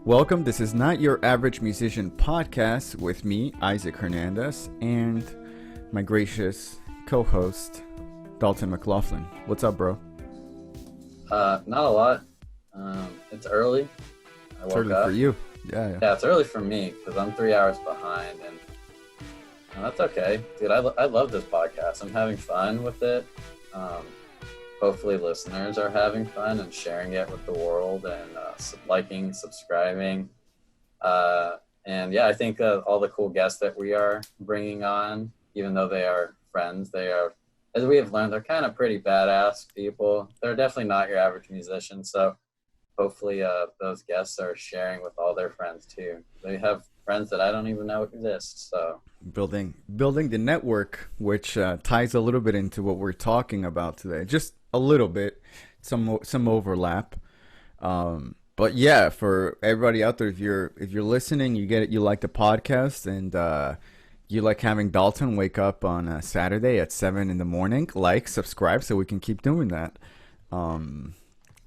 Welcome. This is Not Your Average Musician podcast with me, Isaac Hernandez, and my gracious co-host, Dalton McLaughlin. What's up, bro? Not a lot. It's early. It's early for you. Yeah, it's early for me because I'm 3 hours behind, and that's okay. Dude, I love this podcast. I'm having fun with it. Hopefully listeners are having fun and sharing it with the world and liking, subscribing. And yeah, I think all the cool guests that we are bringing on, even though they are friends, they are, as we have learned, they're kind of pretty badass people. They're definitely not your average musician. So hopefully those guests are sharing with all their friends too. They have friends that I don't even know exist. So building the network, which ties a little bit into what we're talking about today. Just a little bit, some overlap. But yeah, for everybody out there, if you're listening, you get it, you like the podcast, and you like having Dalton wake up on a Saturday at 7 a.m, like, subscribe, so we can keep doing that.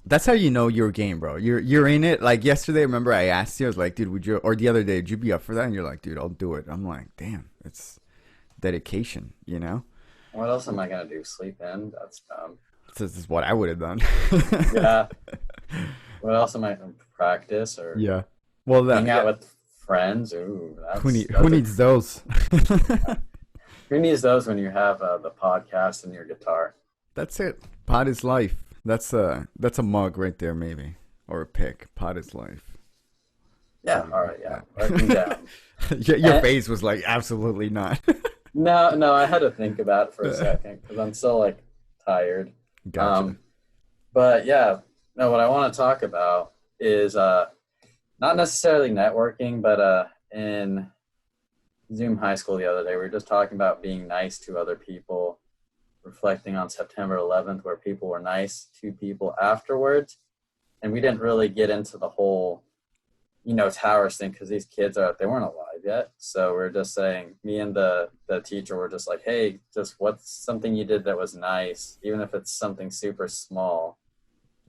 That's how you know you're game, bro. You're in it. Like yesterday, remember I asked you, I was like, dude, would you? Or the other day, would you be up for that? And you're like, dude, I'll do it. I'm like, damn, it's dedication, you know. What else am I gonna do? Sleep in? That's dumb. This is what I would have done. Yeah. What else am I gonna practice or? Yeah. Well, hang out with friends. Ooh, who needs those? Who needs those when you have the podcast and your guitar? That's it. Pod is life. That's a mug right there, maybe, or a pick. Pod is life. Yeah. All right. Yeah. Writing down. Your face was like, absolutely not. No. I had to think about it for a second because I'm still like tired. Gotcha. But yeah, no. What I want to talk about is not necessarily networking, but in Zoom High School the other day, we were just talking about being nice to other people, reflecting on September 11th, where people were nice to people afterwards, and we didn't really get into the whole, towers thing because these kids they weren't alive yet. So we're just saying, me and the teacher were just like, hey, just what's something you did that was nice, even if it's something super small.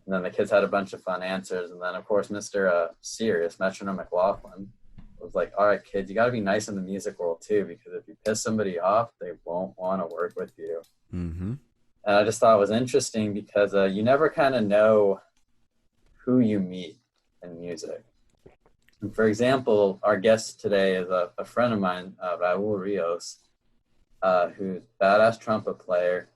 And then the kids had a bunch of fun answers. And then, of course, Mr. Serious, Metronome McLaughlin, was like, all right, kids, you got to be nice in the music world, too, because if you piss somebody off, they won't want to work with you. Mm-hmm. And I just thought it was interesting because you never kind of know who you meet in music. And for example, our guest today is a friend of mine, Raul Rios, who's a badass trumpet player.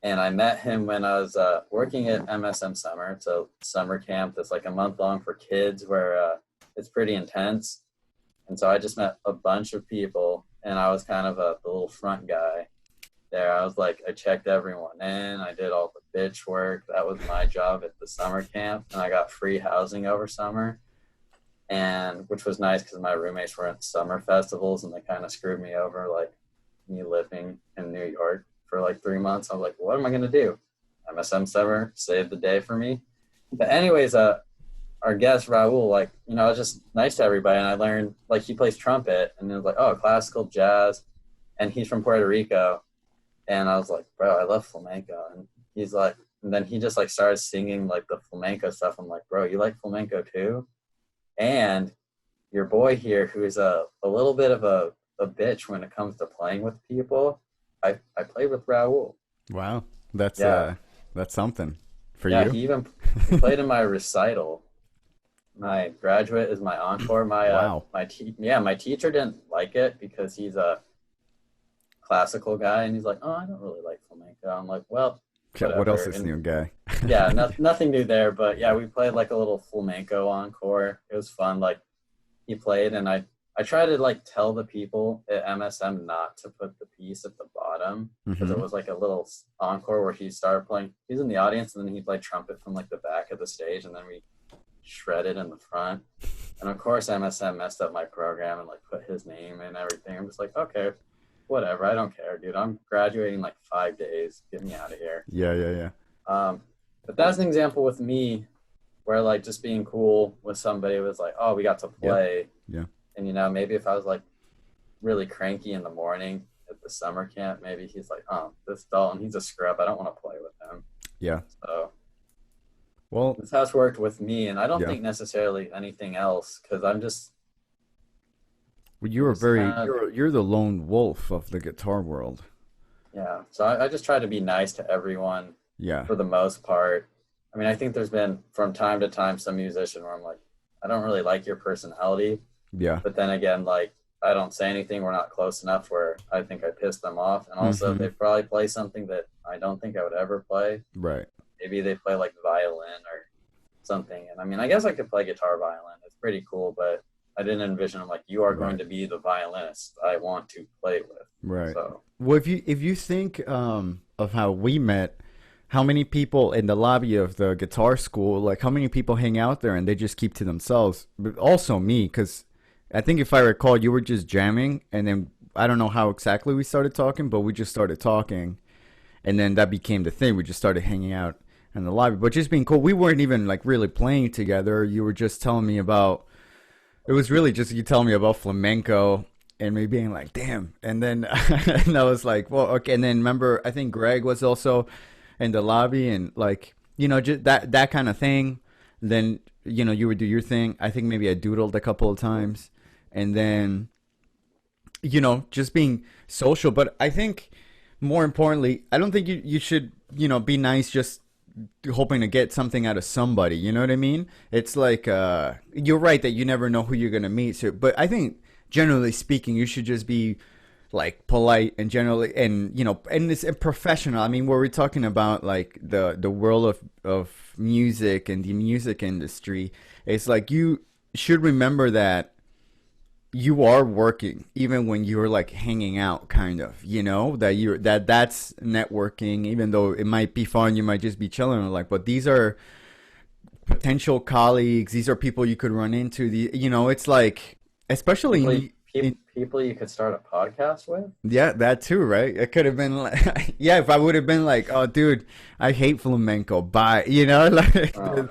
And I met him when I was working at MSM Summer. It's a summer camp that's like a month long for kids where it's pretty intense. And so I just met a bunch of people, and I was kind of the little front guy there. I was like, I checked everyone in. I did all the bitch work. That was my job at the summer camp. And I got free housing over summer, and which was nice because my roommates were at summer festivals, and they kind of screwed me over, like me living in New York for like 3 months. I was like, what am I going to do? MSM Summer saved the day for me. But anyways, our guest, Raul, I was just nice to everybody. And I learned, he plays trumpet. And it was like, oh, classical jazz. And he's from Puerto Rico. And I was like, bro, I love flamenco. And he's like, and then he just started singing the flamenco stuff. I'm like, bro, you like flamenco too? And your boy here, who's a little bit of a bitch when it comes to playing with people, I played with Raul. Wow. That's something for you. Yeah, he even played in my recital. My graduate is my encore. Wow. My teacher didn't like it because he's a classical guy, and he's like, oh, I don't really like flamenco. I'm like, well, whatever. What else is new, guy? Yeah, nothing new there, but yeah, we played a little flamenco encore. It was fun. He played, and I try to tell the people at MSM not to put the piece at the bottom because it was a little encore where he started playing. He's in the audience, and then he played trumpet from the back of the stage, and then we shredded in the front. And of course, MSM messed up my program and put his name and everything. I'm just like, okay, whatever. I don't care, dude. I'm graduating 5 days. Get me out of here. Yeah. But that's an example with me where like just being cool with somebody was like, oh, we got to Yeah. play. Yeah. And you know, maybe if I was like really cranky in the morning at the summer camp, maybe he's like, oh, this Dalton, he's a scrub. I don't want to play with him. Yeah. So Well, this has worked with me, and I don't yeah. think necessarily anything else because Well, I'm you're a just very kind of you're the lone wolf of the guitar world. yeah. So I just try to be nice to everyone Yeah. for the most part. I mean, I think there's been from time to time some musician where I'm like, I don't really like your personality, Yeah. but then again, like I don't say anything. We're not close enough where I think I pissed them off, and also Mm-hmm. they probably play something that I don't think I would ever play. Right. Maybe they play like violin or something. And I mean, I guess I could play guitar violin. It's pretty cool, but I didn't envision I'm like, you are going Right. to be the violinist I want to play with. Right. So Well, if you think of how we met, how many people in the lobby of the guitar school, like how many people hang out there and they just keep to themselves? But also me, because I think if I recall, you were just jamming, and then I don't know how exactly we started talking, but we just started talking, and then that became the thing. We just started hanging out in the lobby, but just being cool. We weren't even like really playing together. You were just telling me about. It was really just you telling me about flamenco and me being like, damn. And then and I was like, well, okay. And then remember, I think Greg was also in the lobby and like, just that kind of thing. Then, you would do your thing. I think maybe I doodled a couple of times. And then, just being social. But I think more importantly, I don't think you should, be nice just hoping to get something out of somebody. You know what I mean? It's like you're right that you never know who you're gonna meet. So, but I think generally speaking, you should just be like polite and generally and and it's professional. I mean, where we're talking about like the world of music and the music industry, it's like you should remember that you are working even when you're like hanging out kind of that that's networking, even though it might be fun, you might just be chilling like, but these are potential colleagues, these are people you could run into, it's like especially people, in people you could start a podcast with. yeah, that too, right? It could have been like yeah, if I would have been like, oh dude, I hate flamenco, bye, like Oh,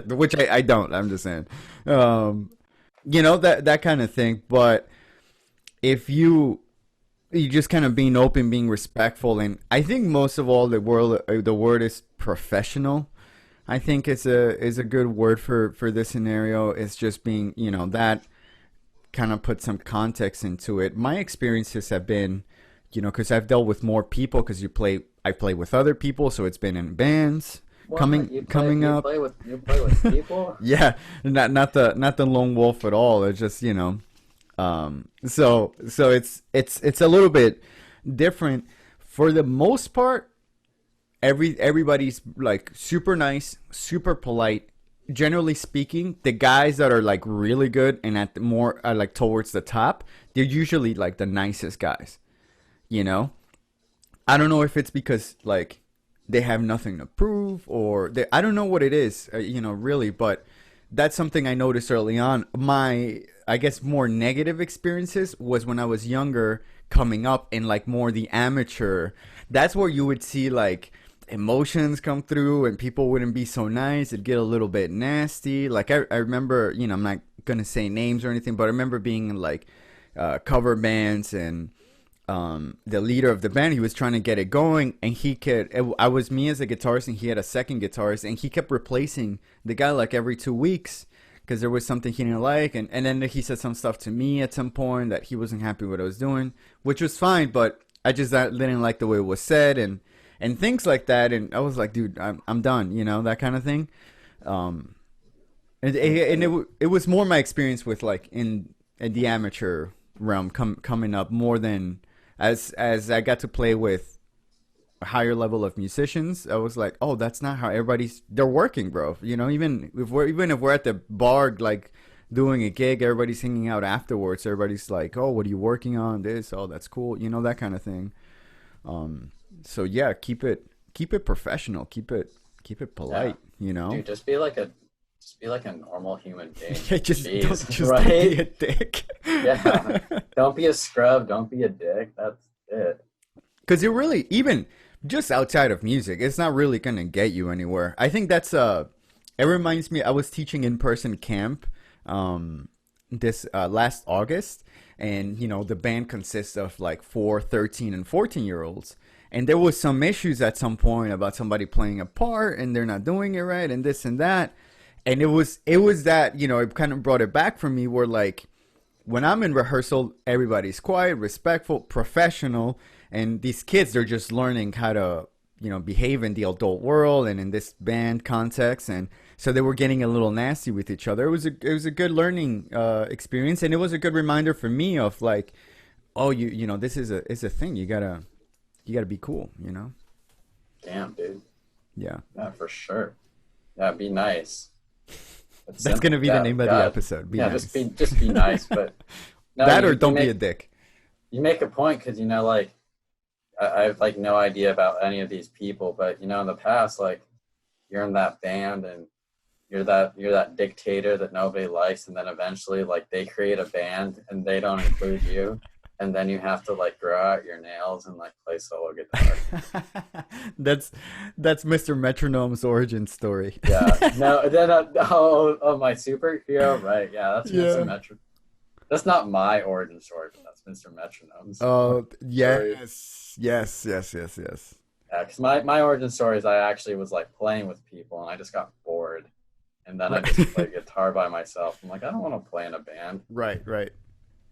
which I don't, I'm just saying that kind of thing. But if you just kind of being open, being respectful, and I think most of all the word is professional. I think is a good word for this scenario. It's just being that kind of put some context into it. My experiences have been, because I've dealt with more people. Because I play with other people, so it's been in bands what coming up. you play with people? Yeah, not the lone wolf at all. It's just so it's a little bit different. For the most part, everybody's like super nice, super polite. Generally speaking, the guys that are like really good and at the more are like towards the top, they're usually like the nicest guys. You know, I don't know if it's because like they have nothing to prove or I don't know what it is, really, but that's something I noticed early on. My, I guess, more negative experiences was when I was younger, coming up in like more the amateur. That's where you would see like emotions come through and people wouldn't be so nice. It'd get a little bit nasty. Like I remember, I'm not gonna say names or anything, but I remember being in like cover bands and the leader of the band, he was trying to get it going, and I was me as a guitarist and he had a second guitarist, and he kept replacing the guy like every 2 weeks because there was something he didn't like, and then he said some stuff to me at some point that he wasn't happy with what I was doing, which was fine, but I just didn't like the way it was said and things like that, and I was like, dude, I'm done, that kind of thing. And it was more my experience with like in the amateur realm coming up more than as I got to play with a higher level of musicians. I was like, oh, that's not how they're working, bro. Even if we're at the bar like doing a gig, everybody's hanging out afterwards. Everybody's like, oh, what are you working on? This, oh, that's cool, that kind of thing. So yeah, keep it professional, keep it Yeah, polite, dude, just be like a normal human being. just Jeez, don't be right? a dick. Yeah. Don't be a scrub. Don't be a dick. That's it. Because it really, even just outside of music, it's not really gonna get you anywhere. I think that's It reminds me, I was teaching in-person camp this last August, and the band consists of like 4, 13, and 14-year-olds. And there was some issues at some point about somebody playing a part and they're not doing it right and this and that. And it was that, it kind of brought it back for me where like when I'm in rehearsal, everybody's quiet, respectful, professional, and these kids, they're just learning how to behave in the adult world and in this band context, and so they were getting a little nasty with each other. It was a good learning experience, and it was a good reminder for me of like, oh, this is a thing. You gotta be cool, Damn, dude. Yeah. Yeah, for sure. Yeah, be nice. That's gonna be the name of the episode. Be nice. just be nice, but no, that or don't be a dick. You make a point because like I have like no idea about any of these people, but in the past, like you're in that band and you're that dictator that nobody likes, and then eventually like they create a band and they don't include you, and then you have to like grow out your nails and like play solo guitar. That's Mr. Metronome's origin story. Yeah. No. Then my superhero, right? Yeah, that's Mr. Metronome. That's not my origin story, but that's Mr. Metronome's. Oh, yes. Yes. Yeah, because my origin story is I actually was like playing with people and I just got bored, and then I just played guitar by myself. I'm like, I don't want to play in a band. Right.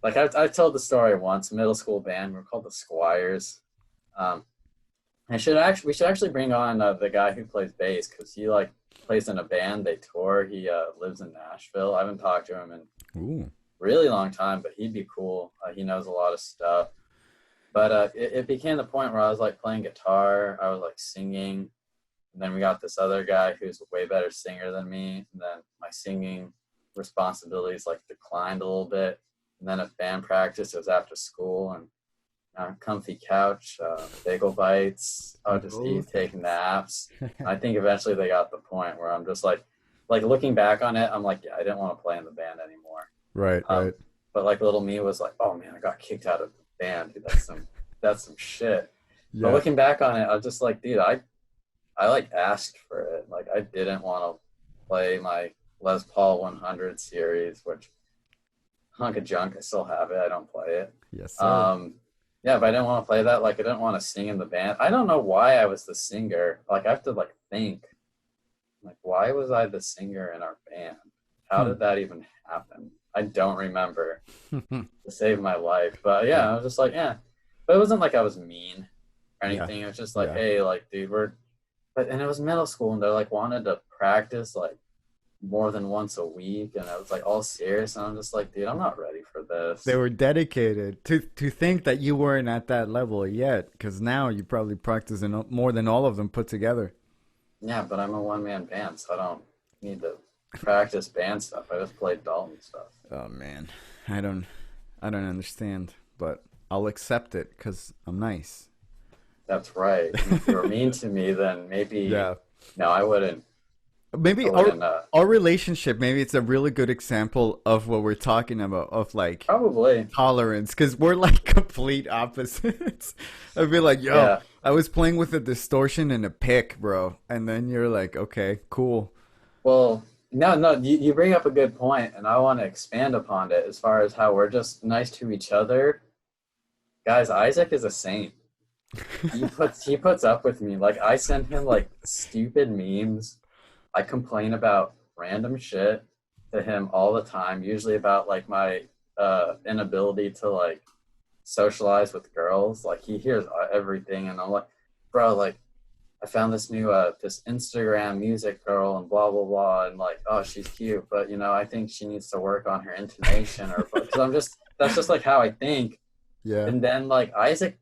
Like I told the story once. Middle school band, we were called the Squires. We should actually bring on the guy who plays bass, because he like plays in a band. They tour. He lives in Nashville. I haven't talked to him in really long time, but he'd be cool. He knows a lot of stuff. But it became the point where I was like playing guitar, I was like singing, and then we got this other guy who's a way better singer than me, and then my singing responsibilities like declined a little bit. And then at band practice, it was after school, and comfy couch, bagel bites, I'll just eat, taking naps. I think eventually they got the point where I'm just like looking back on it, I'm like, yeah, I didn't want to play in the band anymore. Right. But like little me was like, oh man, I got kicked out of the band. Dude, that's some shit. Yeah. But looking back on it, I was just like, dude, I like asked for it. Like I didn't want to play my Les Paul 100 series, which hunk of junk. I still have it. I don't play it. Yes, sir. Yeah, but I didn't want to play that. Like I didn't want to sing in the band. I don't know why I was the singer. Like I have to like think. Like why was I the singer in our band? How did that even happen? I don't remember to save my life. But yeah, I was just like, yeah. But it wasn't like I was mean or anything. It was just like, hey, like, dude, and it was middle school, and they like wanted to practice like more than once a week, and I was like all serious, and I'm just like, dude, I'm not ready for this. They were dedicated. To think that you weren't at that level yet, because now you probably practice more than all of them put together. Yeah, but I'm a one-man band, so I don't need to practice band stuff. I just play Dalton stuff. Oh man, I don't understand, but I'll accept it because I'm nice. That's right. If you were mean to me, then maybe no, I wouldn't. Maybe our relationship, maybe it's a really good example of what we're talking about, of like probably tolerance, because we're like complete opposites. I'd be like, yo, I was playing with a distortion and a pick, bro, and then you're like, okay, cool. Well, no, you bring up a good point, and I want to expand upon it as far as how we're just nice to each other. Guys, Isaac is a saint. He puts up with me. Like I send him like stupid memes. I complain about random shit to him all the time, usually about like my inability to like socialize with girls. Like he hears everything, and I'm like, bro, like I found this new this Instagram music girl and blah blah blah, and like, oh, she's cute, but I think she needs to work on her intonation, or because that's just like how I think. Yeah. And then like Isaac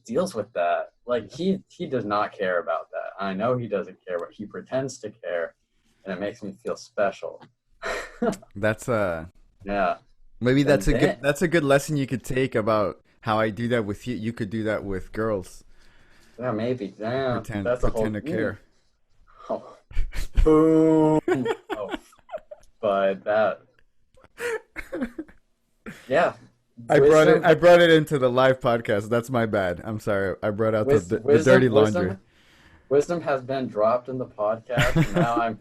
deals with that. Like he does not care about that. I know he doesn't care, but he pretends to care, and it makes me feel special. That's yeah. Maybe that's a good lesson you could take about how I do that with you. You could do that with girls. Yeah, maybe. Damn. Pretend to care. Oh. Boom. Oh. But that. Yeah. I brought it into the live podcast. That's my bad. I'm sorry. I brought out the dirty laundry. Wisdom has been dropped in the podcast. And now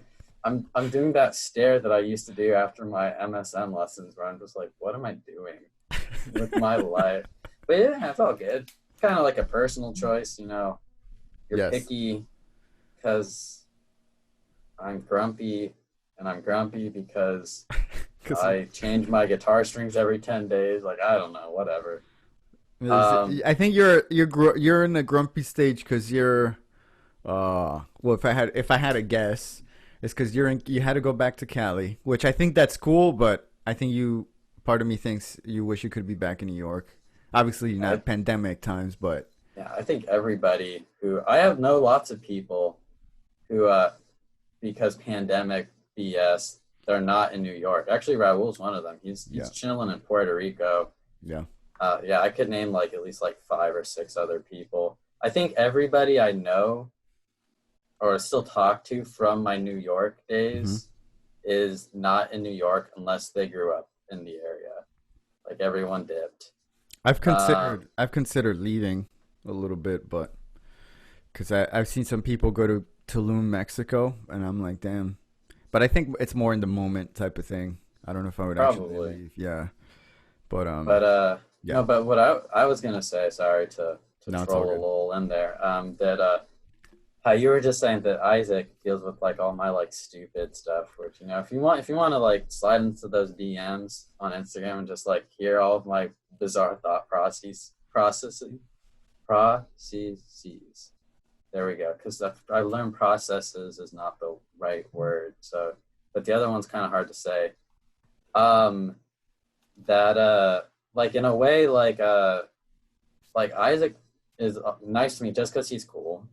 I'm doing that stare that I used to do after my MSN lessons, where I'm just like, what am I doing with my life? But yeah, it's all good. Kind of like a personal choice, you know. You're Yes. picky because I'm grumpy, and I'm grumpy because 'Cause I change my guitar strings every 10 days. Like, I don't know, whatever. Um, I think you're in the grumpy stage because you're well, if I had a guess, it's because you had to go back to Cali, which I think that's cool, but I think you part of me thinks you wish you could be back in New York. Obviously I, not pandemic times, but yeah, I think everybody who, I have know lots of people who, because pandemic BS, they're not in New York. Actually, Raul's one of them. He's yeah, chilling in Puerto Rico. yeah. Yeah, I could name like at least like five or six other people. I think everybody I know or still talk to from my New York Hmm. days is not in New York unless they grew up in the area. Like everyone dipped. Um, I've considered leaving a little bit, but because I've seen some people go to Tulum, Mexico, and I'm like, damn. But I think it's more in the moment type of thing. I don't know if I would actually Probably. leave. Yeah, but But yeah. no, but what I was gonna say, sorry to No, it's all troll a good. little in there, that how you were just saying that Isaac deals with like all my like stupid stuff, which you know, if you want to like slide into those DMs on Instagram and just like hear all of my bizarre thought processes. There we go. Because I learned processes is not the right word. So, but the other one's kind of hard to say. Um, that like in a way, like Isaac is nice to me just because he's cool,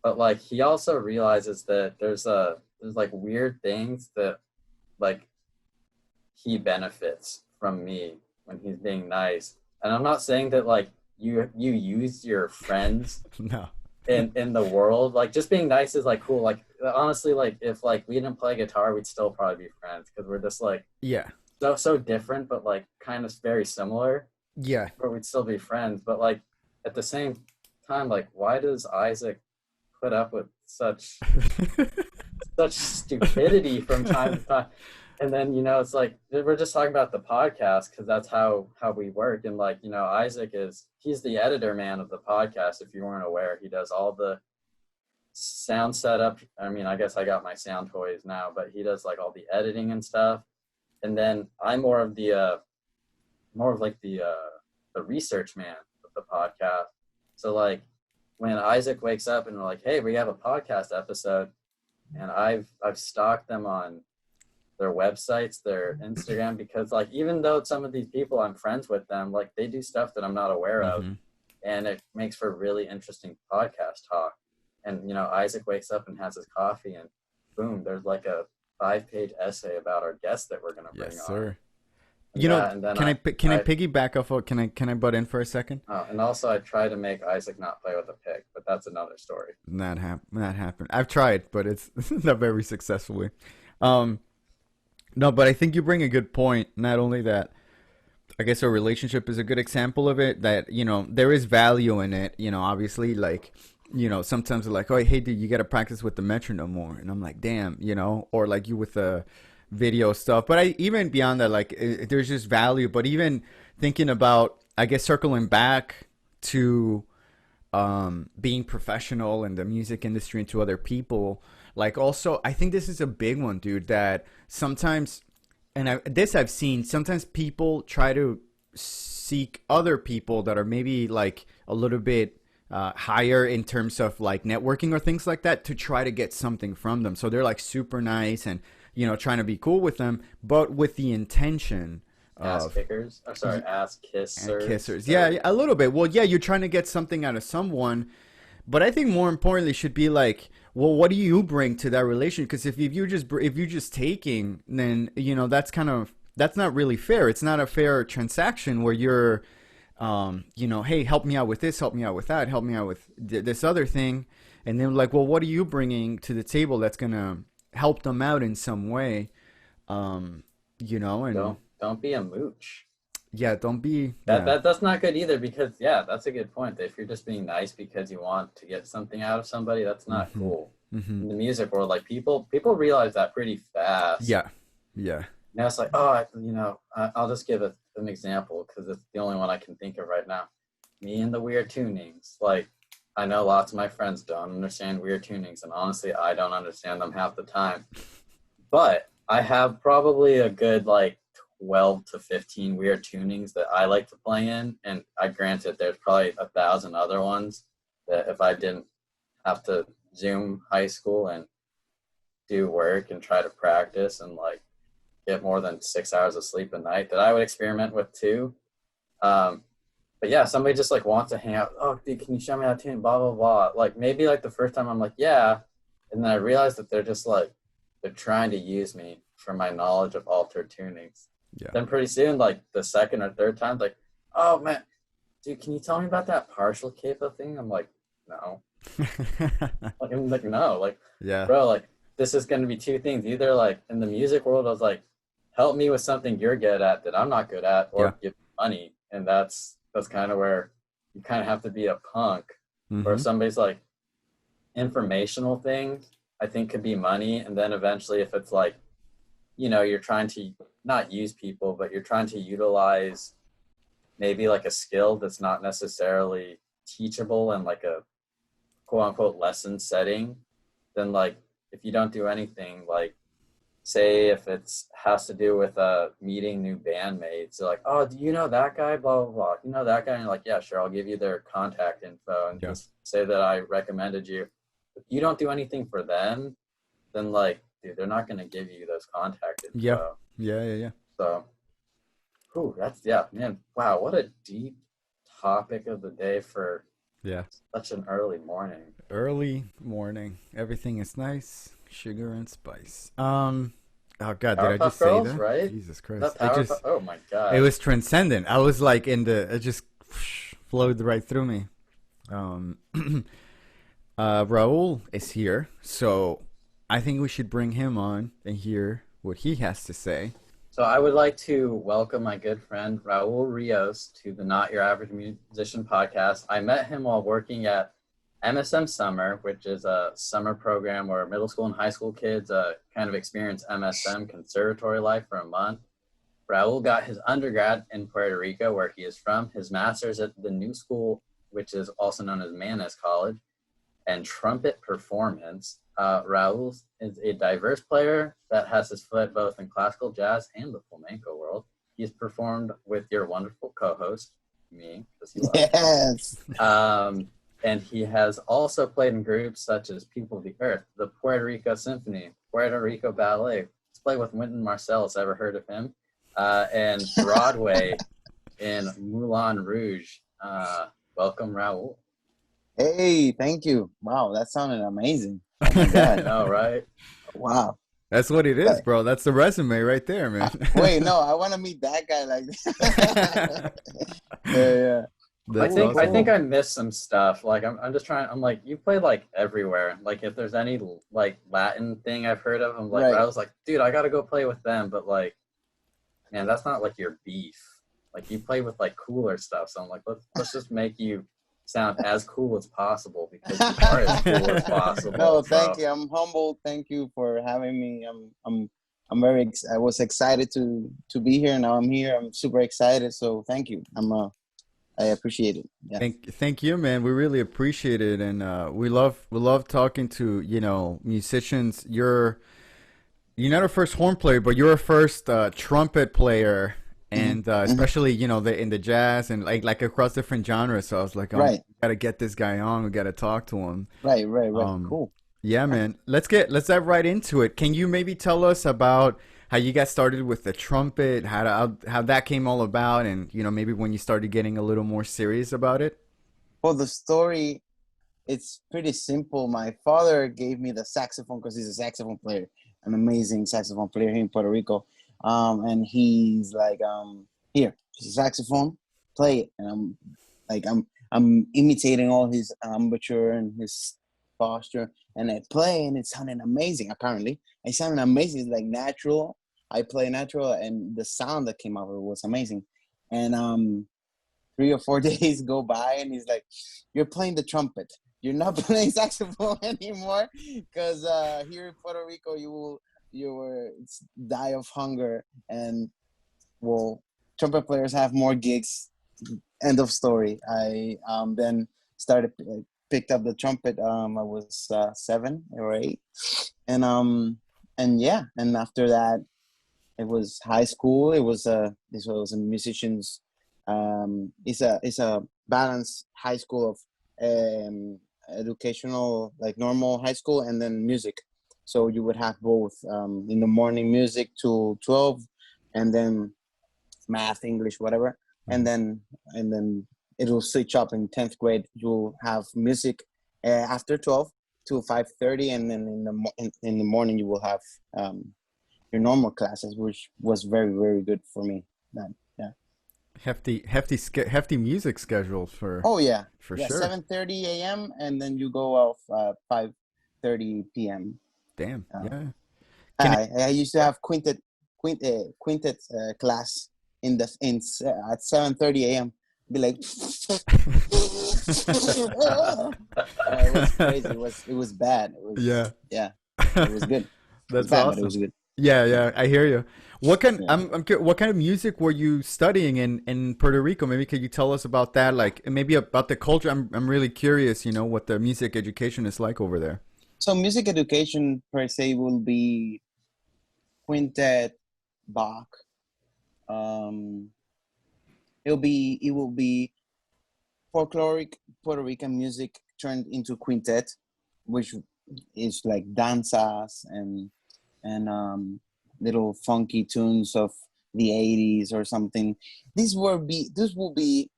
but like he also realizes that there's like weird things that like he benefits from me when he's being nice. And I'm not saying that like you use your friends No. in the world. Like just being nice is like cool. Like honestly, like if like we didn't play guitar, we'd still probably be friends because we're just like Yeah. so different, but like kind of very similar. Yeah. Or we'd still be friends. But like at the same time, like why does Isaac put up with such stupidity from time to time? And then you know it's like we're just talking about the podcast because that's how we work. And like you know Isaac he's the editor man of the podcast. If you weren't aware, he does all the sound setup. I mean, I guess I got my sound toys now, but he does like all the editing and stuff. And then I'm more of like the research man of the podcast. So like when Isaac wakes up and we're like, hey, we have a podcast episode, and I've stalked them on their websites, their Instagram, because like even though some of these people I'm friends with them, like they do stuff that I'm not aware of, Hmm. and it makes for really interesting podcast talk. And you know, Isaac wakes up and has his coffee, and boom, there's like a 5-page essay about our guest that we're gonna bring Yes, on, sir. and that, and then Can I I piggyback off of can I butt in for a second? and also I try to make Isaac not play with a pick, but that's another story. Not happen. I've tried, but it's not very successfully. Um, no, but I think you bring a good point. Not only that, I guess a relationship is a good example of it. That there is value in it. Obviously, like sometimes they're like, oh, hey, dude, you got to practice with the metronome more, and I'm like, damn, or like you with the video stuff. But I even beyond that, like, there's just value. But even thinking about, I guess, circling back to being professional in the music industry and to other people, like, also I think this is a big one, dude, that sometimes, and I've seen sometimes people try to seek other people that are maybe like a little bit higher in terms of like networking or things like that to try to get something from them. So they're like super nice and trying to be cool with them, but with the intention Ass of kickers. I'm sorry, ass and kissers. kissers. There Yeah, we a go. little bit. Well, yeah, you're trying to get something out of someone, but I think more importantly should be like, well, what do you bring to that relation? Because if you're just taking, then that's not really fair. It's not a fair transaction where you're, hey, help me out with this, help me out with that, help me out with this other thing, and then like, well, what are you bringing to the table that's gonna help them out in some way? And Don't be a mooch. yeah, don't be That yeah. that's not good either because yeah, that's a good point. If you're just being nice because you want to get something out of somebody, that's not Hmm. cool. in the music world, like people realize that pretty fast. Yeah. Yeah. Now it's like, oh, I'll just give an example because it's the only one I can think of right now. Me and the weird tunings. Like, I know lots of my friends don't understand weird tunings, and honestly, I don't understand them half the time. But I have probably a good like 12 to 15 weird tunings that I like to play in, and I granted there's probably 1,000 other ones that if I didn't have to Zoom high school and do work and try to practice and like get more than 6 hours of sleep a night that I would experiment with too. But yeah, somebody just like wants to hang out. Oh, dude, can you show me how to tune? Blah, blah, blah. Like maybe like the first time I'm like, yeah. And then I realized that they're just like, they're trying to use me for my knowledge of altered tunings. Yeah. Then pretty soon, like the second or third time, like, oh man, dude, can you tell me about that partial capo thing? I'm like, no. I'm like, no. Like, Yeah. bro, like this is going to be two things. Either like in the music world, I was like, help me with something you're good at that I'm not good at, or give me money. And that's kind of where you kind of have to be a punk. Or if somebody's like informational things, I think could be money. And then eventually if it's like, you know, you're trying to not use people, but you're trying to utilize maybe like a skill that's not necessarily teachable in like a quote unquote lesson setting, then like if you don't do anything, like say if it's has to do with meeting new bandmates, they're like, oh, do you know that guy? Blah, blah, blah. You know that guy? And you're like, yeah, sure, I'll give you their contact info and just say that I recommended you. If you don't do anything for them, then like, dude, they're not going to give you those contact info. Yeah. So, man, wow, what a deep topic of the day for such an early morning. Early morning. Everything is nice. Sugar and spice. Oh God, did I just say that? Right? Jesus Christ! Oh my God! It was transcendent. I was like it just flowed right through me. Raul is here, so I think we should bring him on and hear what he has to say. So I would like to welcome my good friend Raul Rios to the Not Your Average Musician podcast. I met him while working at MSM Summer, which is a summer program where middle school and high school kids kind of experience MSM conservatory life for a month. Raul got his undergrad in Puerto Rico, where he is from, his master's at the New School, which is also known as Mannes College, and trumpet performance. Raul is a diverse player that has his foot both in classical jazz and the flamenco world. He's performed with your wonderful co-host, me. Yes. And he has also played in groups such as People of the Earth, the Puerto Rico Symphony, Puerto Rico Ballet. He's played with Wynton Marsalis, ever heard of him? And Broadway in Moulin Rouge. Welcome, Raul. Hey, thank you. Wow, that sounded amazing. Oh my God. No, right? Wow. That's what it is, bro. That's the resume right there, man. Wait, no, I want to meet that guy like that. Yeah. I think I missed some stuff. Like I'm just trying. I'm like, you play like everywhere. Like if there's any like Latin thing I've heard of, I'm like, I was like, dude, I gotta go play with them. But like, man, that's not like your beef. Like you play with like cooler stuff. So I'm like, let's just make you sound as cool as possible because you are as cool as possible. No, thank you. I'm humbled. Thank you for having me. I was excited to be here. Now I'm here. I'm super excited. So thank you. I appreciate it. Yeah. Thank you, man. We really appreciate it, and we love talking to musicians. You're not a first horn player, but you're a first trumpet player, and especially in the jazz and like across different genres. So I was like, we gotta get this guy on. We gotta talk to him. Right. Cool. Yeah, man. Let's dive right into it. Can you maybe tell us about how you got started with the trumpet, how that came all about, and maybe when you started getting a little more serious about it? Well, the story, it's pretty simple. My father gave me the saxophone because he's a saxophone player, an amazing saxophone player here in Puerto Rico. And he's like, here, it's a saxophone, play it. And I'm imitating all his embouchure and his posture, and I play, and it sounded amazing. Apparently, it sounded amazing. It's like natural. I play natural, and the sound that came out of it was amazing. And 3 or 4 days go by, and he's like, "You're playing the trumpet." you're not playing saxophone anymore, because here in Puerto Rico you will die of hunger, and well, trumpet players have more gigs. End of story. I then started picked up the trumpet. I was 7 or 8, and yeah, and after that it was high school. It was this was a musicians. It's a balanced high school of educational, like normal high school, and then music. So you would have both, in the morning music till 12, and then math, English, whatever, and Mhm. then it will switch up in 10th grade. You'll have music after 12 to 5:30, and then in the morning you will have your normal classes, which was very very good for me. Then yeah. Hefty music schedules Oh yeah, for yeah. sure. 7:30 a.m. and then you go off 5:30 p.m. Damn. Uh, Yeah. Can I used to have quintet class at 7:30 a.m. Be like, it was crazy. It was bad. It was Yeah. yeah, but it was good. It was That's bad, but it was awesome. good. Yeah, Yeah, yeah, I hear you. yeah. What kind of music were you studying in Puerto Rico? Maybe could you tell us about that? Like, and maybe about the culture. I'm really curious, what the music education is like over there. So music education per se will be quintet, Bach. Um, it will be folkloric Puerto Rican music turned into quintet, which is like danzas and little funky tunes of the 80s or something. This will be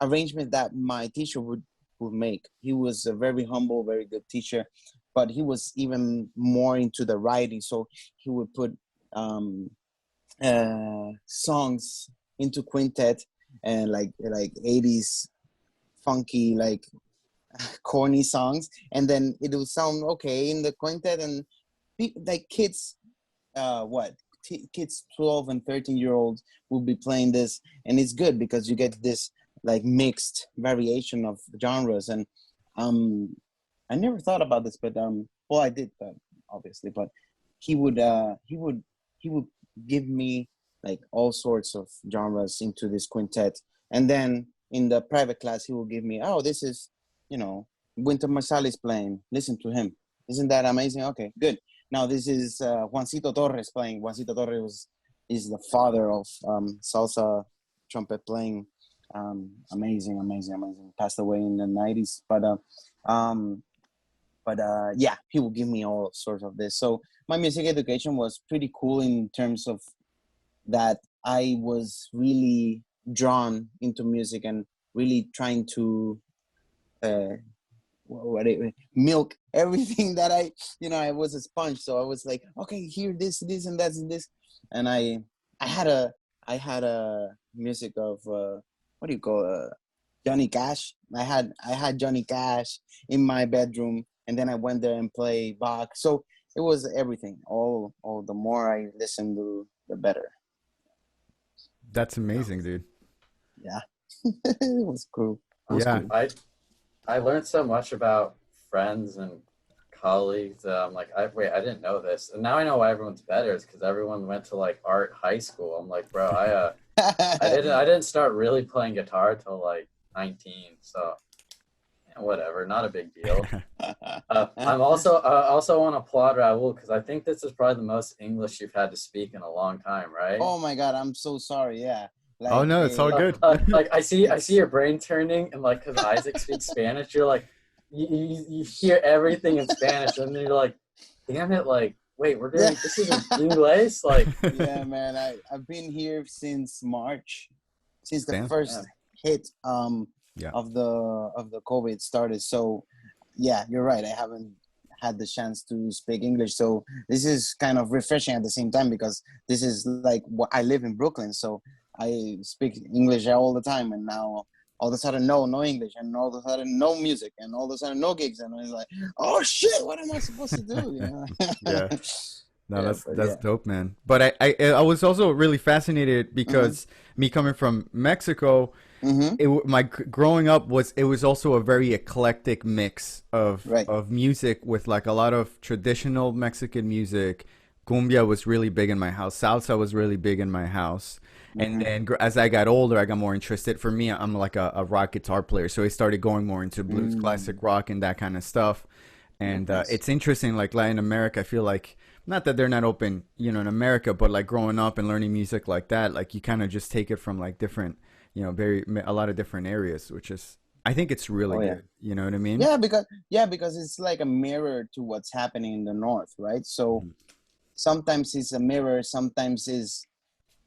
arrangement that my teacher would make. He was a very humble, very good teacher, but he was even more into the writing. So he would put um, songs into quintet, and like 80s funky, like corny songs, and then it will sound okay in the quintet, and like kids, what kids 12 and 13-year-olds will be playing this, and it's good because you get this like mixed variation of genres. And um I never thought about this, but well, I did, obviously, but he would he would give me like all sorts of genres into this quintet, and then in the private class he will give me, oh, this is, Winter Marsalis playing, listen to him, isn't that amazing? Okay, good. Now this is Juancito Torres playing. Juancito Torres is the father of salsa trumpet playing. Amazing, amazing, amazing. Passed away in the 90s, um, yeah, he will give me all sorts of this. So my music education was pretty cool in terms of that. I was really drawn into music and really trying to uh, milk everything that I was a sponge. So I was like, okay, here, this and that's and this. And I had a music of what do you call Johnny Cash. I had Johnny Cash in my bedroom, and then I went there and played Bach. So it was everything. All the more I listened to, the better. That's amazing, dude. Yeah. It was cool. It was Yeah. cool. I learned so much about friends and colleagues. I'm like, I didn't know this, and now I know why everyone's better. It's because everyone went to like art high school. I'm like, bro, I didn't start really playing guitar till like 19, so yeah, whatever, not a big deal. I also want to applaud Raul because I think this is probably the most English you've had to speak in a long time, right? Oh my God, I'm so sorry. Yeah, Oh like no, it's all good. Like I see it's your brain turning, and like because Isaac speaks Spanish, you're like you hear everything in Spanish, and then you're like, damn it, like wait, we're yeah. doing this is in English, like Yeah, man. I've been here since March, since the Damn. first damn. hit Yeah. of the COVID started. So yeah, you're right. I haven't had the chance to speak English. So this is kind of refreshing at the same time, because this is like what I live in Brooklyn. So I speak English all the time, and now all of a sudden no English, and all of a sudden no music, and all of a sudden no gigs, and it's like, oh shit, what am I supposed to do? Yeah. No, Yeah, but that's yeah. dope, man. But I was also really fascinated Mm-hmm. because me coming from Mexico, Mm-hmm. growing up was it was also a very eclectic mix Right. of music with like a lot of traditional Mexican music. Cumbia was really big in my house. Salsa was really big in my house. And Mm-hmm. then as I got older, I got more interested. For me, I'm like a rock guitar player, so I started going more into blues, classic Mm. rock, and that kind of stuff. And Nice. it's interesting, like Latin America. I feel like not that they're not open, in America, but like growing up and learning music like that, like you kind of just take it from like different, a lot of different areas, which is I think it's really Oh yeah. good. You know what I mean? Yeah, because it's like a mirror to what's happening in the north, right? So sometimes it's a mirror, sometimes it's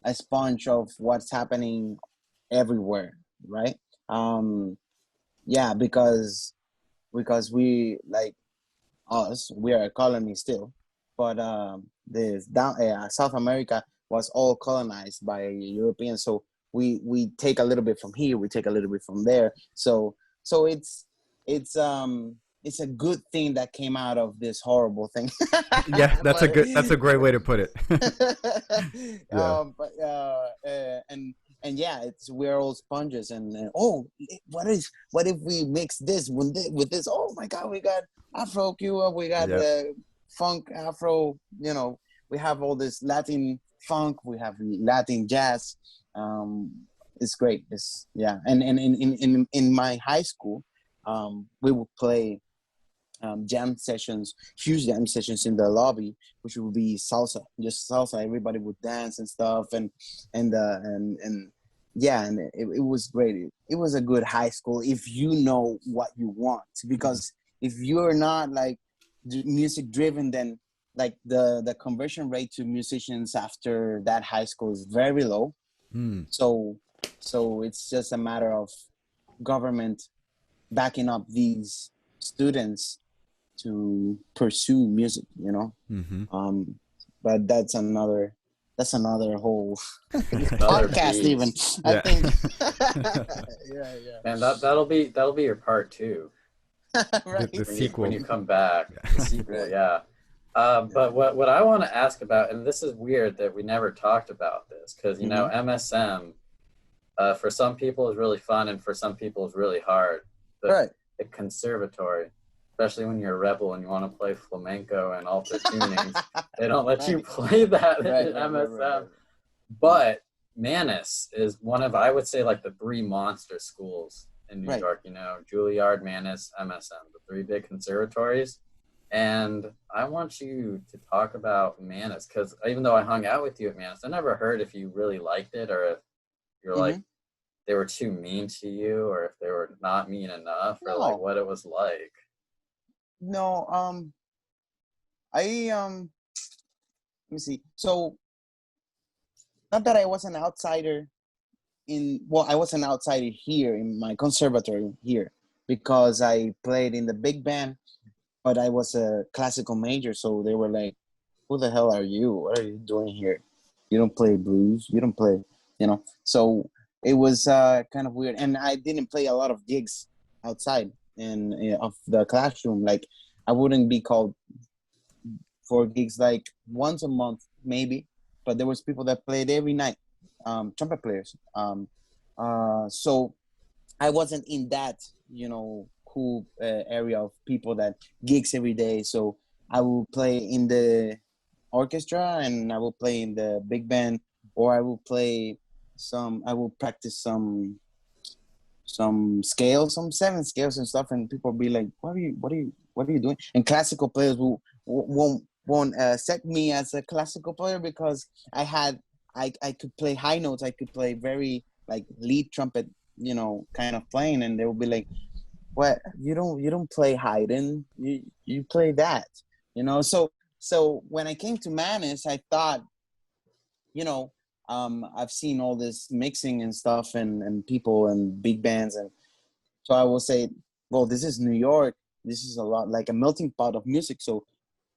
a sponge of what's happening everywhere, right? Um, yeah, because we like us, we are a colony still, but the down South America was all colonized by Europeans, so we take a little bit from here, we take a little bit from there, so it's a good thing that came out of this horrible thing. Yeah, but that's a great way to put it. Yeah. but and yeah, it's we're all sponges, and oh, what if we mix this with this? Oh my God, we got Afro Cuba, we got Yeah. funk, Afro. We have all this Latin funk, we have Latin jazz. Um, it's great. It's yeah, and in my high school, we would play jam sessions, huge jam sessions in the lobby, which would be salsa, just salsa. Everybody would dance and stuff, and yeah, and it was great. It was a good high school if you know what you want, because if you're not like music driven, then like the conversion rate to musicians after that high school is very low. Mm. So it's just a matter of government backing up these students to pursue music, Mm-hmm. um but that's another whole Another podcast even, beast. I Yeah. think. Yeah, And that'll be your part two yeah. The Right. when you sequel. come back, the sequel, Right. yeah. But what I want to ask about, and this is weird that we never talked about this, because Mm-hmm. MSM, for some people is really fun, and for some people is really hard. But Right. the conservatory, especially when you're a rebel and you want to play flamenco and alter tunings, they don't let you Right. play that Right. in Right. Right. MSM. Right. Right. But Manus is one of, I would say, like the three monster schools in New Right. York, Juilliard, Manus, MSM, the three big conservatories. And I want you to talk about Manus, because even though I hung out with you at Manus, I never heard if you really liked it, or if you're Mm-hmm. like, they were too mean to you, or if they were not mean enough, or like No, what it was like. no. I let me see. So, not that I was an outsider I was an outsider here in my conservatory here, because I played in the big band, but I was a classical major, so they were like, "Who the hell are you? What are you doing here? You don't play blues. You don't play." So it was kind of weird, and I didn't play a lot of gigs outside of the classroom. Like I wouldn't be called for gigs like once a month, maybe, but there was people that played every night, trumpet players. So I wasn't in that, cool area of people that gigs every day. So I will play in the orchestra, and I will play in the big band, or I will practice some scales, some seven scales and stuff, and people will be like, what are you doing? And classical players won't accept me as a classical player, because I could play high notes, I could play very like lead trumpet, kind of playing, and they will be like, what, you don't play Haydn, you play that, so when I came to Manus, I thought, you know, I've seen all this mixing and stuff, and people and big bands, and so I will say, well, this is New York. This is a lot like a melting pot of music. So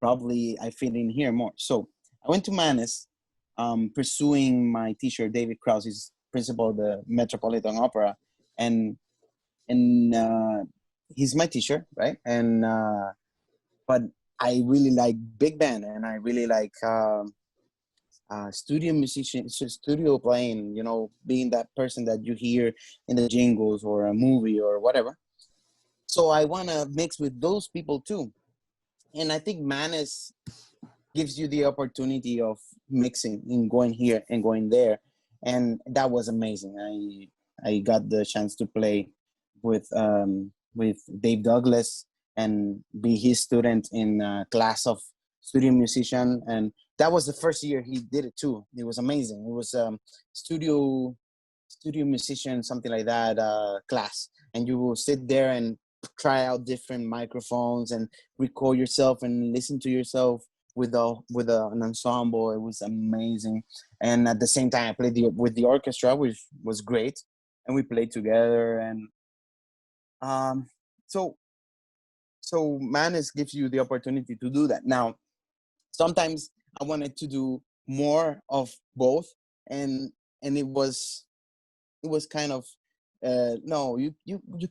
probably I fit in here more. So I went to Manus, pursuing my teacher David Krause, he's principal of the Metropolitan Opera, and and he's my teacher, right? And but I really like big band, and I really like studio musician, studio playing. You know, being that person that you hear in the jingles or a movie or whatever. So I want to mix with those people too. And I think Manis gives you the opportunity of mixing and going here and going there, and that was amazing. I got the chance to play with Dave Douglas and be his student in a class of studio musician, and that was the first year he did it too. It was amazing. It was studio studio musician, something like that, class, and you will sit there and try out different microphones and record yourself and listen to yourself an ensemble. It was amazing, and at the same time, I played with the orchestra, which was great, and we played together. And um, so Manis gives you the opportunity to do that. Now, sometimes I wanted to do more of both, and it was kind of no, you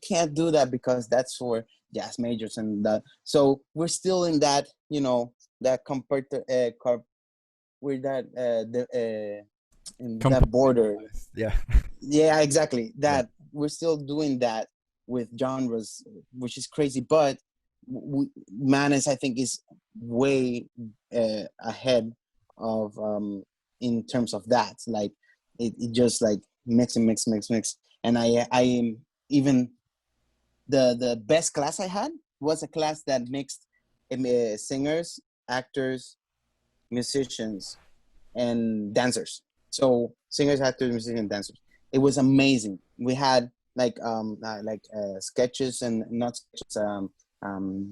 can't do that because that's for jazz majors and that. So we're still in that, that compared to we're that the in that border. Compartmentalized. Yeah. Yeah, exactly. Yeah. That we're still doing that with genres, which is crazy. But Manis, I think, is way ahead of in terms of that. Like it just like mix and mix, mix, mix. And I am even the best class I had was a class that mixed singers, actors, musicians, and dancers. So singers, actors, musicians, and dancers. It was amazing. We had sketches and not sketches,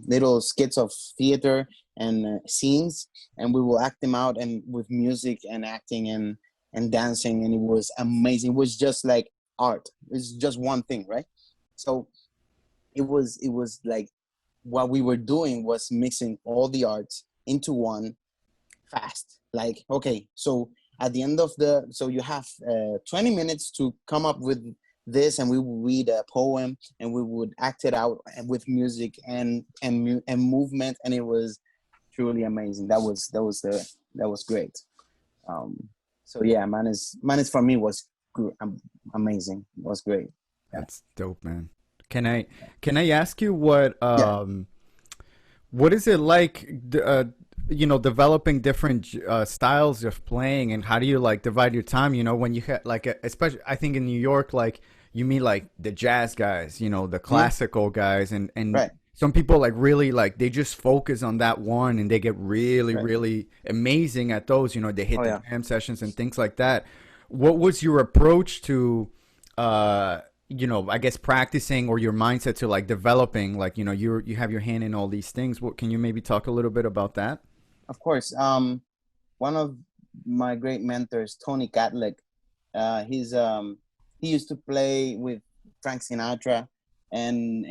little skits of theater and scenes, and we will act them out and with music and acting and dancing, and it was amazing. It was just like art. It's just one thing, right? So it was like what we were doing was mixing all the arts into one fast. Like, okay, so at the end of so you have 20 minutes to come up with this, and we would read a poem and we would act it out with music and movement, and it was truly amazing. That was great. um so yeah, man is for me was amazing. It was great. Yeah. That's dope, man. Can I ask you Yeah. what is it like, developing different styles of playing, and how do you like divide your time? When you had like, especially I think in New York, like you meet like the jazz guys, the Mhm. classical guys, and Right. some people like really like they just focus on that one, and they get really, Right. really amazing at those. They hit Oh the yeah. jam sessions and things like that. What was your approach to uh I guess practicing, or your mindset to like developing, like, you have your hand in all these things? What can you maybe talk a little bit about that? Of course. One of my great mentors, Tony Catlick, he used to play with Frank Sinatra and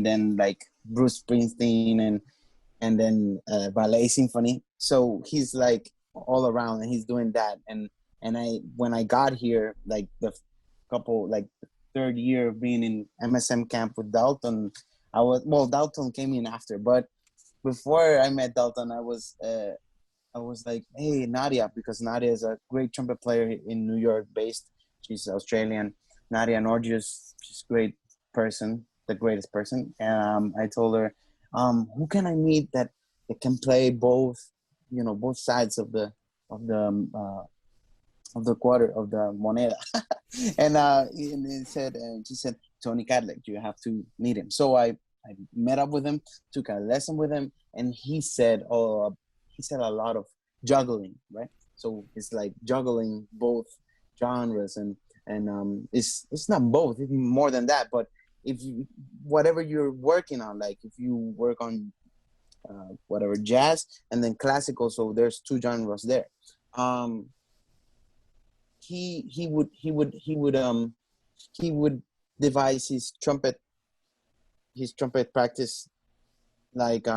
then like Bruce Springsteen and then ballet symphony. So he's like all around, and he's doing that. And when I got here, like the couple like the third year of being in MSM camp with Dalton, Dalton came in after, but before I met Dalton, I was like, hey, Nadia, because Nadia is a great trumpet player in New York based. She's Australian. Nadia Norgius, she's a great person, the greatest person. I told her, who can I meet that can play both, both sides of the quarter of the moneda. And she said, Tony Cadlick, you have to meet him. So I met up with him, took a lesson with him, and he said a lot of juggling, right? So it's like juggling both genres, and it's not both, it's more than that. But if you, whatever you're working on, like if you work on whatever jazz and then classical, so there's two genres there. Um, he would devise his trumpet practice like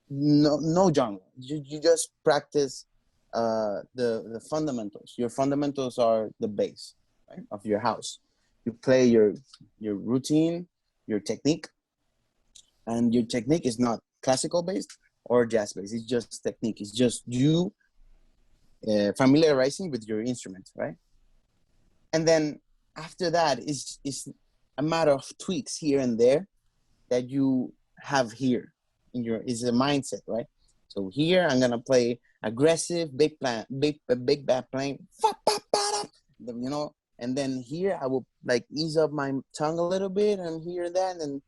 no genre. You just practice the fundamentals. Your fundamentals are the base, right, of your house. You play your routine, your technique, and your technique is not classical based or jazz based. It's just technique. It's just you familiarizing with your instrument, right? And then after that is a matter of tweaks here and there that you have here in your is a mindset, right? So here I'm gonna play aggressive big band playing, you know, and then here I will like ease up my tongue a little bit and here and that, and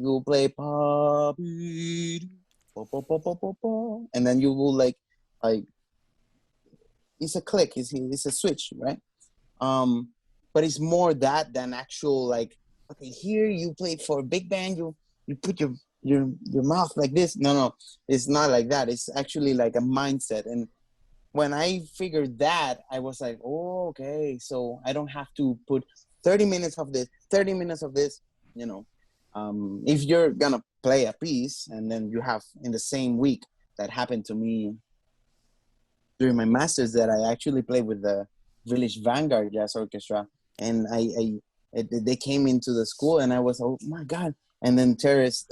we'll play pop, and then you will like it's a click, it's a switch, right? But it's more that than actual like, okay, here you play for big band, you put your mouth like this. No, it's not like that. It's actually like a mindset. And when I figured that, I was like, oh, okay, so I don't have to put 30 minutes of this, 30 minutes of this, you know. If you're gonna play a piece and then you have in the same week, that happened to me during my masters, that I actually played with the Village Vanguard Jazz Orchestra, and they came into the school, and I was, oh my God. And then Terrence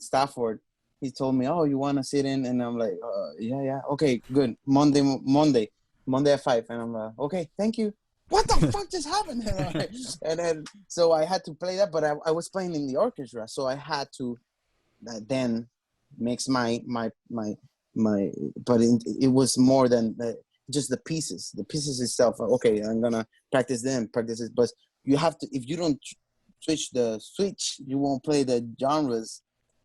Stafford, he told me, oh, you want to sit in? And I'm like, yeah, okay, good. Monday at 5. And I'm like, okay, thank you. What the fuck just happened? And then so I had to play that, but I was playing in the orchestra, so I had to then mix my but it was more than just the pieces itself. Okay, I'm gonna practice it, but you have to, if you don't switch, you won't play the genres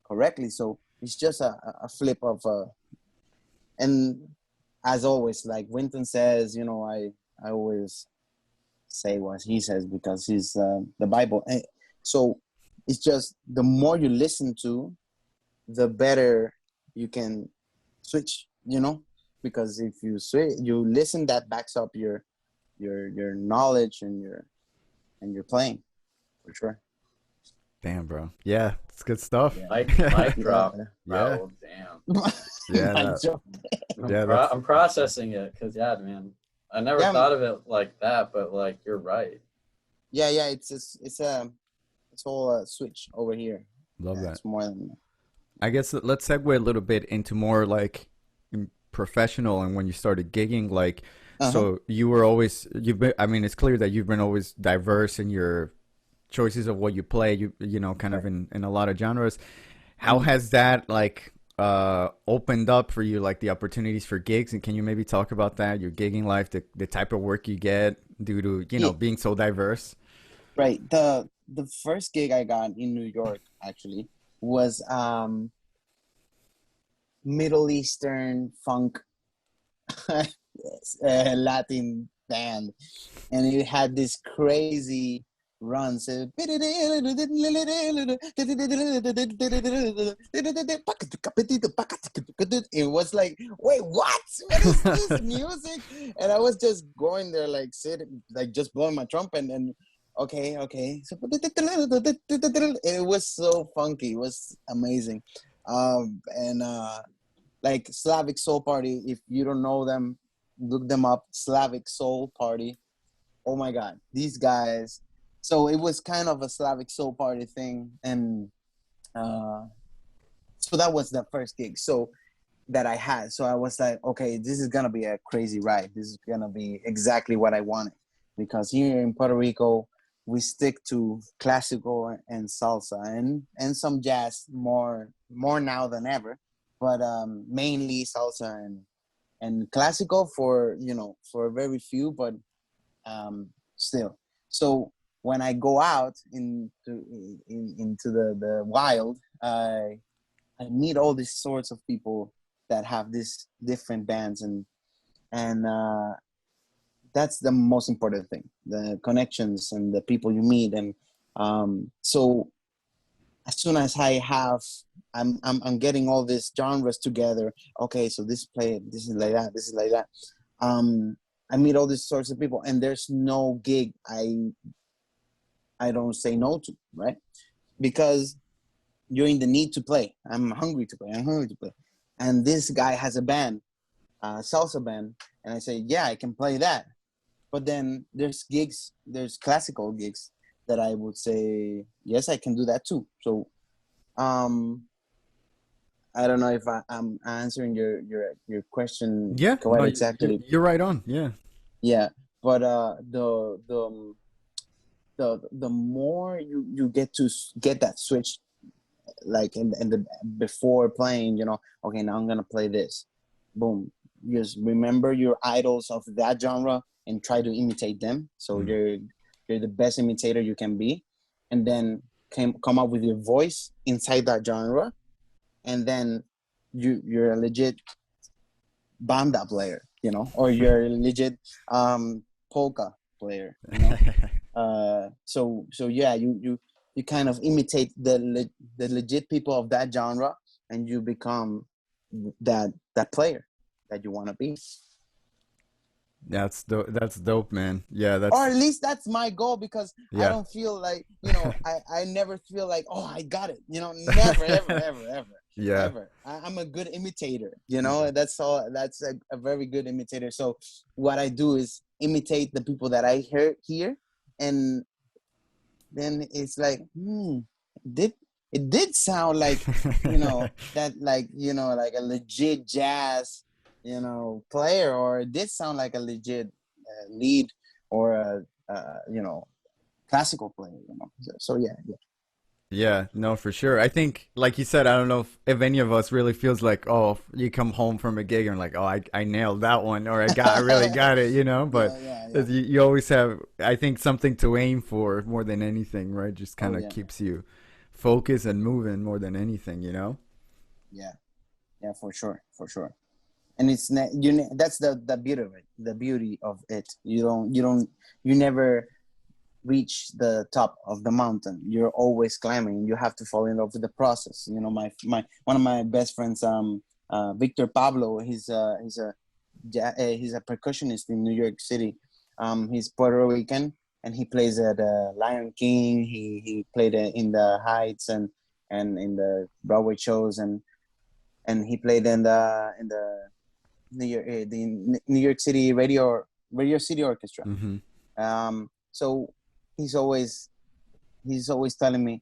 correctly. So it's just a flip of and as always, like Winton says, you know, I always say what he says because he's the Bible. And so it's just the more you listen to, the better you can switch, you know, because if you switch, you listen, that backs up your knowledge and your playing, for sure. Damn, bro. Yeah, it's good stuff. Yeah. Mic drop. Yeah. Raul, damn. Yeah, I'm processing it because, yeah, man, I never thought of it like that, but like you're right. Yeah, it's all switch over here. love that. It's more than. I guess let's segue a little bit into more like professional and when you started gigging, like, so you were always, I mean, it's clear that you've been always diverse in your choices of what you play, you know, kind of in a lot of genres. How has that like opened up for you, like the opportunities for gigs? And can you maybe talk about that, your gigging life, the type of work you get due to, you know, being so diverse? Right. The first gig I got in New York actually was Middle Eastern funk Latin band, and it had this crazy run. So it was like, wait, what is this music? And I was just going there like sitting, like just blowing my trumpet and okay. So it was so funky. It was amazing. And like Slavic Soul Party, if you don't know them, look them up. Slavic Soul Party. Oh my God, these guys. So it was kind of a Slavic Soul Party thing, and so that was the first gig. So that I had. So I was like, okay, this is gonna be a crazy ride. This is gonna be exactly what I wanted, because here in Puerto Rico, we stick to classical and salsa and some jazz more now than ever, but mainly salsa and classical for, you know, for very few, but still. So when I go out into the wild, I meet all these sorts of people that have these different bands, and that's the most important thing, the connections and the people you meet. And so as soon as I'm getting all these genres together, okay, so this is like that, this is like that, I meet all these sorts of people, and there's no gig I don't say no to, right? Because you're in the need to play. I'm hungry to play. And this guy has a band, salsa band, and I say, yeah, I can play that. But then there's gigs, there's classical gigs that I would say yes, I can do that too. So um, I don't know if I'm answering your question Yeah, quite no, exactly. you're right on. Yeah. Yeah, but the more you get to get that switch, like in the before playing, okay, now I'm gonna play this. Boom. Just remember your idols of that genre and try to imitate them. So Mm. you're the best imitator you can be, and then come up with your voice inside that genre, and then you're a legit banda player, or you're a legit polka player, so yeah, you kind of imitate the legit people of that genre, and you become that player that you want to be. That's dope. That's dope, man. Yeah, Or that's at least that's my goal, because I yeah. don't feel like, I never feel like, oh, I got it, never, ever, ever, ever, Yeah. ever. I'm a good imitator, Mhm. that's all. That's a very good imitator. So what I do is imitate the people that I hear here, and then it's like, did it did sound like, that, like, like a legit jazz, player, or it did sound like a legit lead, or a classical player, so yeah, yeah. Yeah, no, for sure. I think, like you said, I don't know if any of us really feels like, oh, you come home from a gig and like, oh, I nailed that one, or I really got it, But Yeah, yeah, yeah. you always have, I think, something to aim for more than anything, right? Just Oh kind of yeah, keeps you focused and moving more than anything. yeah, yeah, for sure, for sure. And that's the beauty of it. The beauty of it. You never reach the top of the mountain. You're always climbing. You have to fall in love with the process. My one of my best friends, Victor Pablo. He's a percussionist in New York City. He's Puerto Rican, and he plays at Lion King. He played in the Heights, and in the Broadway shows, and he played in the New York City Radio City Orchestra. Hmm. So he's always telling me,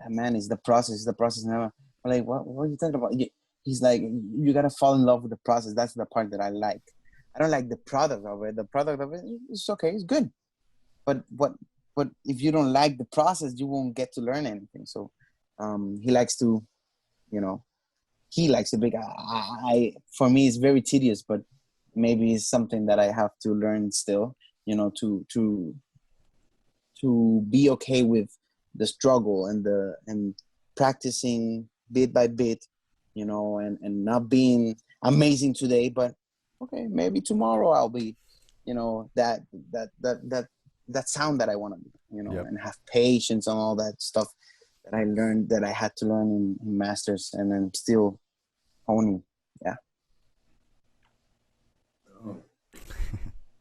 man, it's the process, And I'm like, what are you talking about? He's like, you gotta fall in love with the process. That's the part that I like. I don't like the product of it. The product of it, it's okay, it's good. But if you don't like the process, you won't get to learn anything. So he likes to, you know, he likes to big. For me, it's very tedious, but maybe it's something that I have to learn still. To be okay with the struggle and practicing bit by bit, and not being amazing today, but okay, maybe tomorrow I'll be, that sound that I want to be, Yep. and have patience and all that stuff that I learned, that I had to learn in masters, and I'm still honing. Yeah. Boom.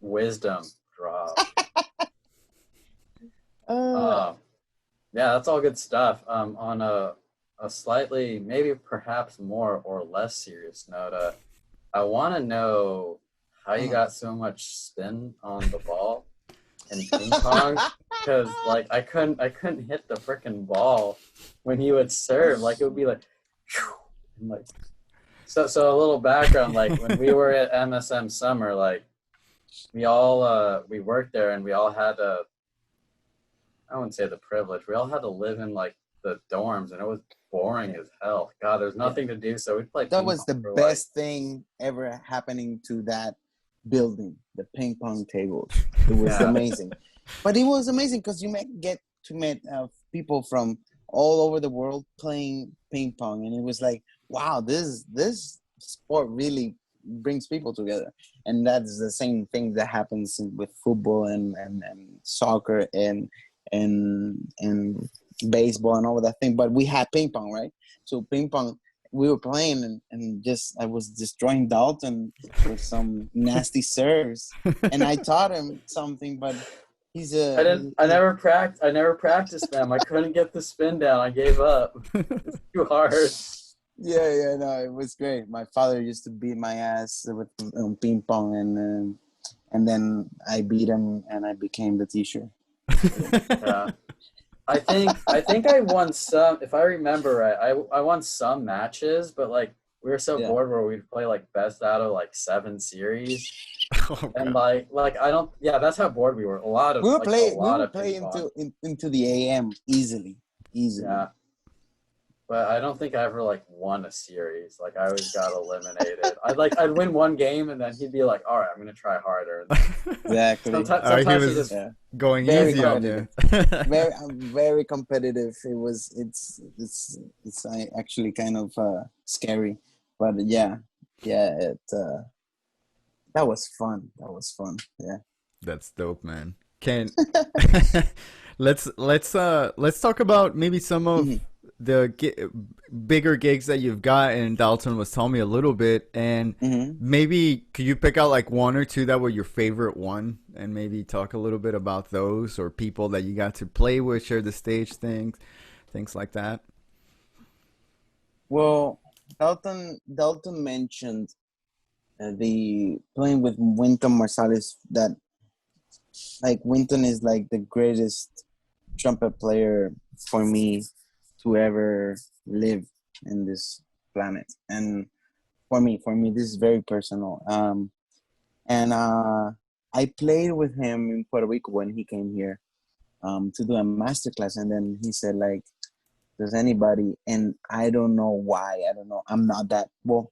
Wisdom drop. Uh, Uh, yeah, that's all good stuff. On a slightly, maybe perhaps more or less serious note, I want to know how you uh. got so much spin on the ball in ping pong, because like I couldn't hit the freaking ball when he would serve. Like it would be like, and like so a little background. Like when we were at MSM Summer, like we worked there and we all had to, I wouldn't say the privilege. We all had to live in like the dorms, and it was boring as hell. God, there's Yeah. nothing to do, so we'd play That ping was pong the for like, best thing ever happening to that building, the ping pong tables. It was yeah, amazing. But it was amazing because you get to meet people from all over the world playing ping pong, and it was like, wow, this sport really brings people together. And that's the same thing that happens with football and soccer and baseball and all that thing. But we had ping pong, right? So ping pong, we were playing, and just I was destroying Dalton with some nasty serves, and I taught him something, but he's I a didn't. I never practiced them. I couldn't get the spin down. I gave up. It's too hard. yeah, no, it was great. My father used to beat my ass with ping pong, and then I beat him, and I became the teacher. Yeah. I think I won some. If I remember right, I won some matches, but like we were so Yeah. bored where we'd play like best out of like 7 series, Oh and god. like I don't. Yeah, that's how bored we were. A We lot will of play ping pong. into the AM easily, easily. Yeah, but I don't think I ever like won a series. Like I always got eliminated. I'd win one game and then he'd be like, "All right, I'm gonna try harder." And then Exactly. He sometimes he was just Yeah. going Very easy on competitive. you. Very competitive. It's actually kind of scary, but yeah, it that was fun. That was fun. Yeah. That's dope, man. Can let's talk about maybe some of Mhm. the bigger gigs that you've got. And Dalton was telling me a little bit, and Mhm. maybe could you pick out like one or two that were your favorite one, and maybe talk a little bit about those or people that you got to play with, share the stage things like that. Well, Dalton mentioned the playing with Wynton Marsalis. That like Wynton is like the greatest trumpet player for me to ever live in this planet. And for me, this is very personal. And I played with him in Puerto Rico when he came here to do a master class, and then he said like, "Does anybody?" And I don't know why. I don't know. I'm not that well.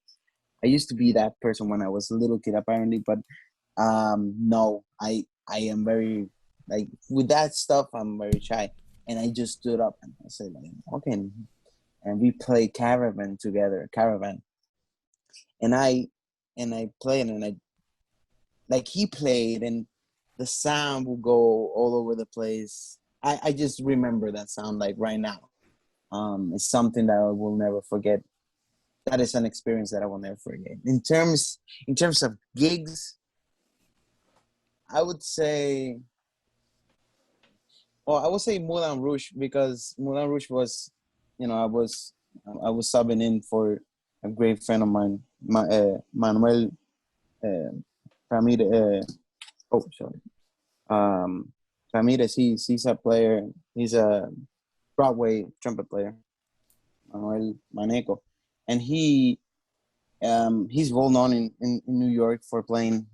I used to be that person when I was a little kid, apparently, but no, I am very like with that stuff. I'm very shy, and I just stood up and I said like, okay, and we played Caravan together, Caravan, and I played and I like he played and the sound will go all over the place. I just remember that sound like right now. It's something that I will never forget. That is an experience that I will never forget. In terms of gigs, I would say, well, I would say Moulin Rouge because Moulin Rouge was, I was subbing in for a great friend of mine, Manuel uh, Ramirez. Oh, sorry. Ramirez. He's a player. He's a Broadway trumpet player, Manuel Maneco, and he's well known in New York for playing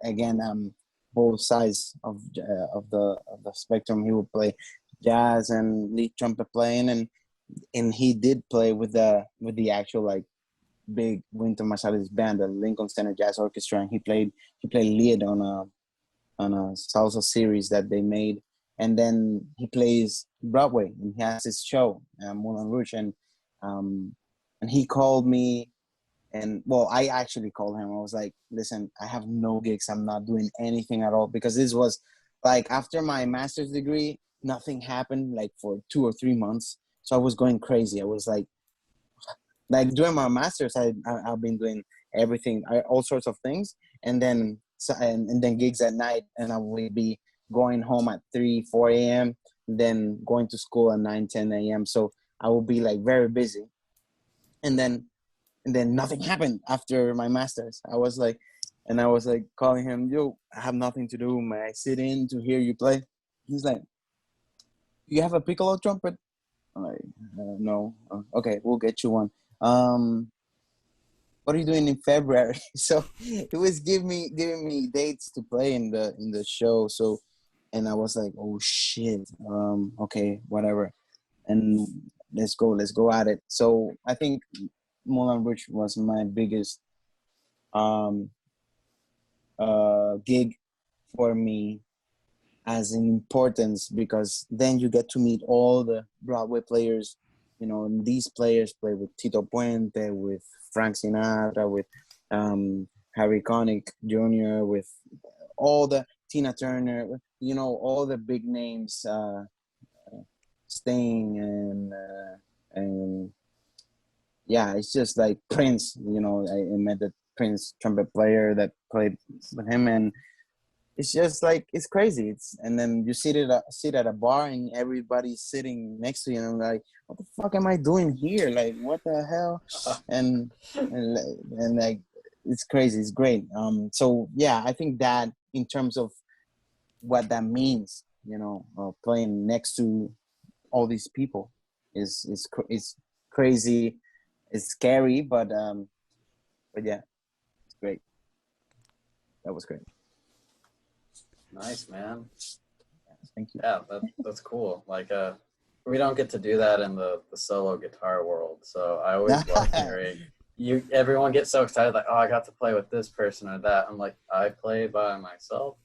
again both sides of the spectrum. He would play jazz and lead trumpet playing, and he did play with the actual like big Wynton Marsalis band, the Lincoln Center Jazz Orchestra, and he played lead on a salsa series that they made, and then he plays Broadway and he has his show, Moulin Rouge, um, and he called me. And well, I actually called him. I was like, listen, I have no gigs. I'm not doing anything at all because this was like after my master's degree, nothing happened like for 2 or 3 months. So I was going crazy. I was like during my master's, I've been doing everything, all sorts of things, and then and then gigs at night, and I would be going home at 3, 4 a.m., then going to school at 9, 10 a.m. So I would be like very busy, and then nothing happened after my master's. I was like calling him, yo, I have nothing to do. May I sit in to hear you play? He's like, you have a piccolo trumpet? I'm like, no. Okay, we'll get you one. Um, what are you doing in February? So it was giving me dates to play in the show. So, and I was like, oh shit. Okay, whatever. And let's go at it. So I think Moulin Rouge was my biggest um gig for me as in importance because then you get to meet all the Broadway players. And these players play with Tito Puente, with Frank Sinatra, with Harry Connick Jr., with all the Tina Turner, all the big names, Sting and yeah, it's just like Prince. I met the Prince trumpet player that played with him, and it's just like it's crazy. And then you sit at a bar and everybody's sitting next to you, and I'm like, what the fuck am I doing here? Like, what the hell? And and like it's crazy. It's great. So yeah, I think that in terms of what that means playing next to all these people is crazy. It's scary, but yeah, it's great. That was great. Nice, man. Thank you. Yeah, that's cool. Like, we don't get to do that in the solo guitar world. So I always love hearing everyone gets so excited, like, oh, I got to play with this person or that. I'm like, I play by myself.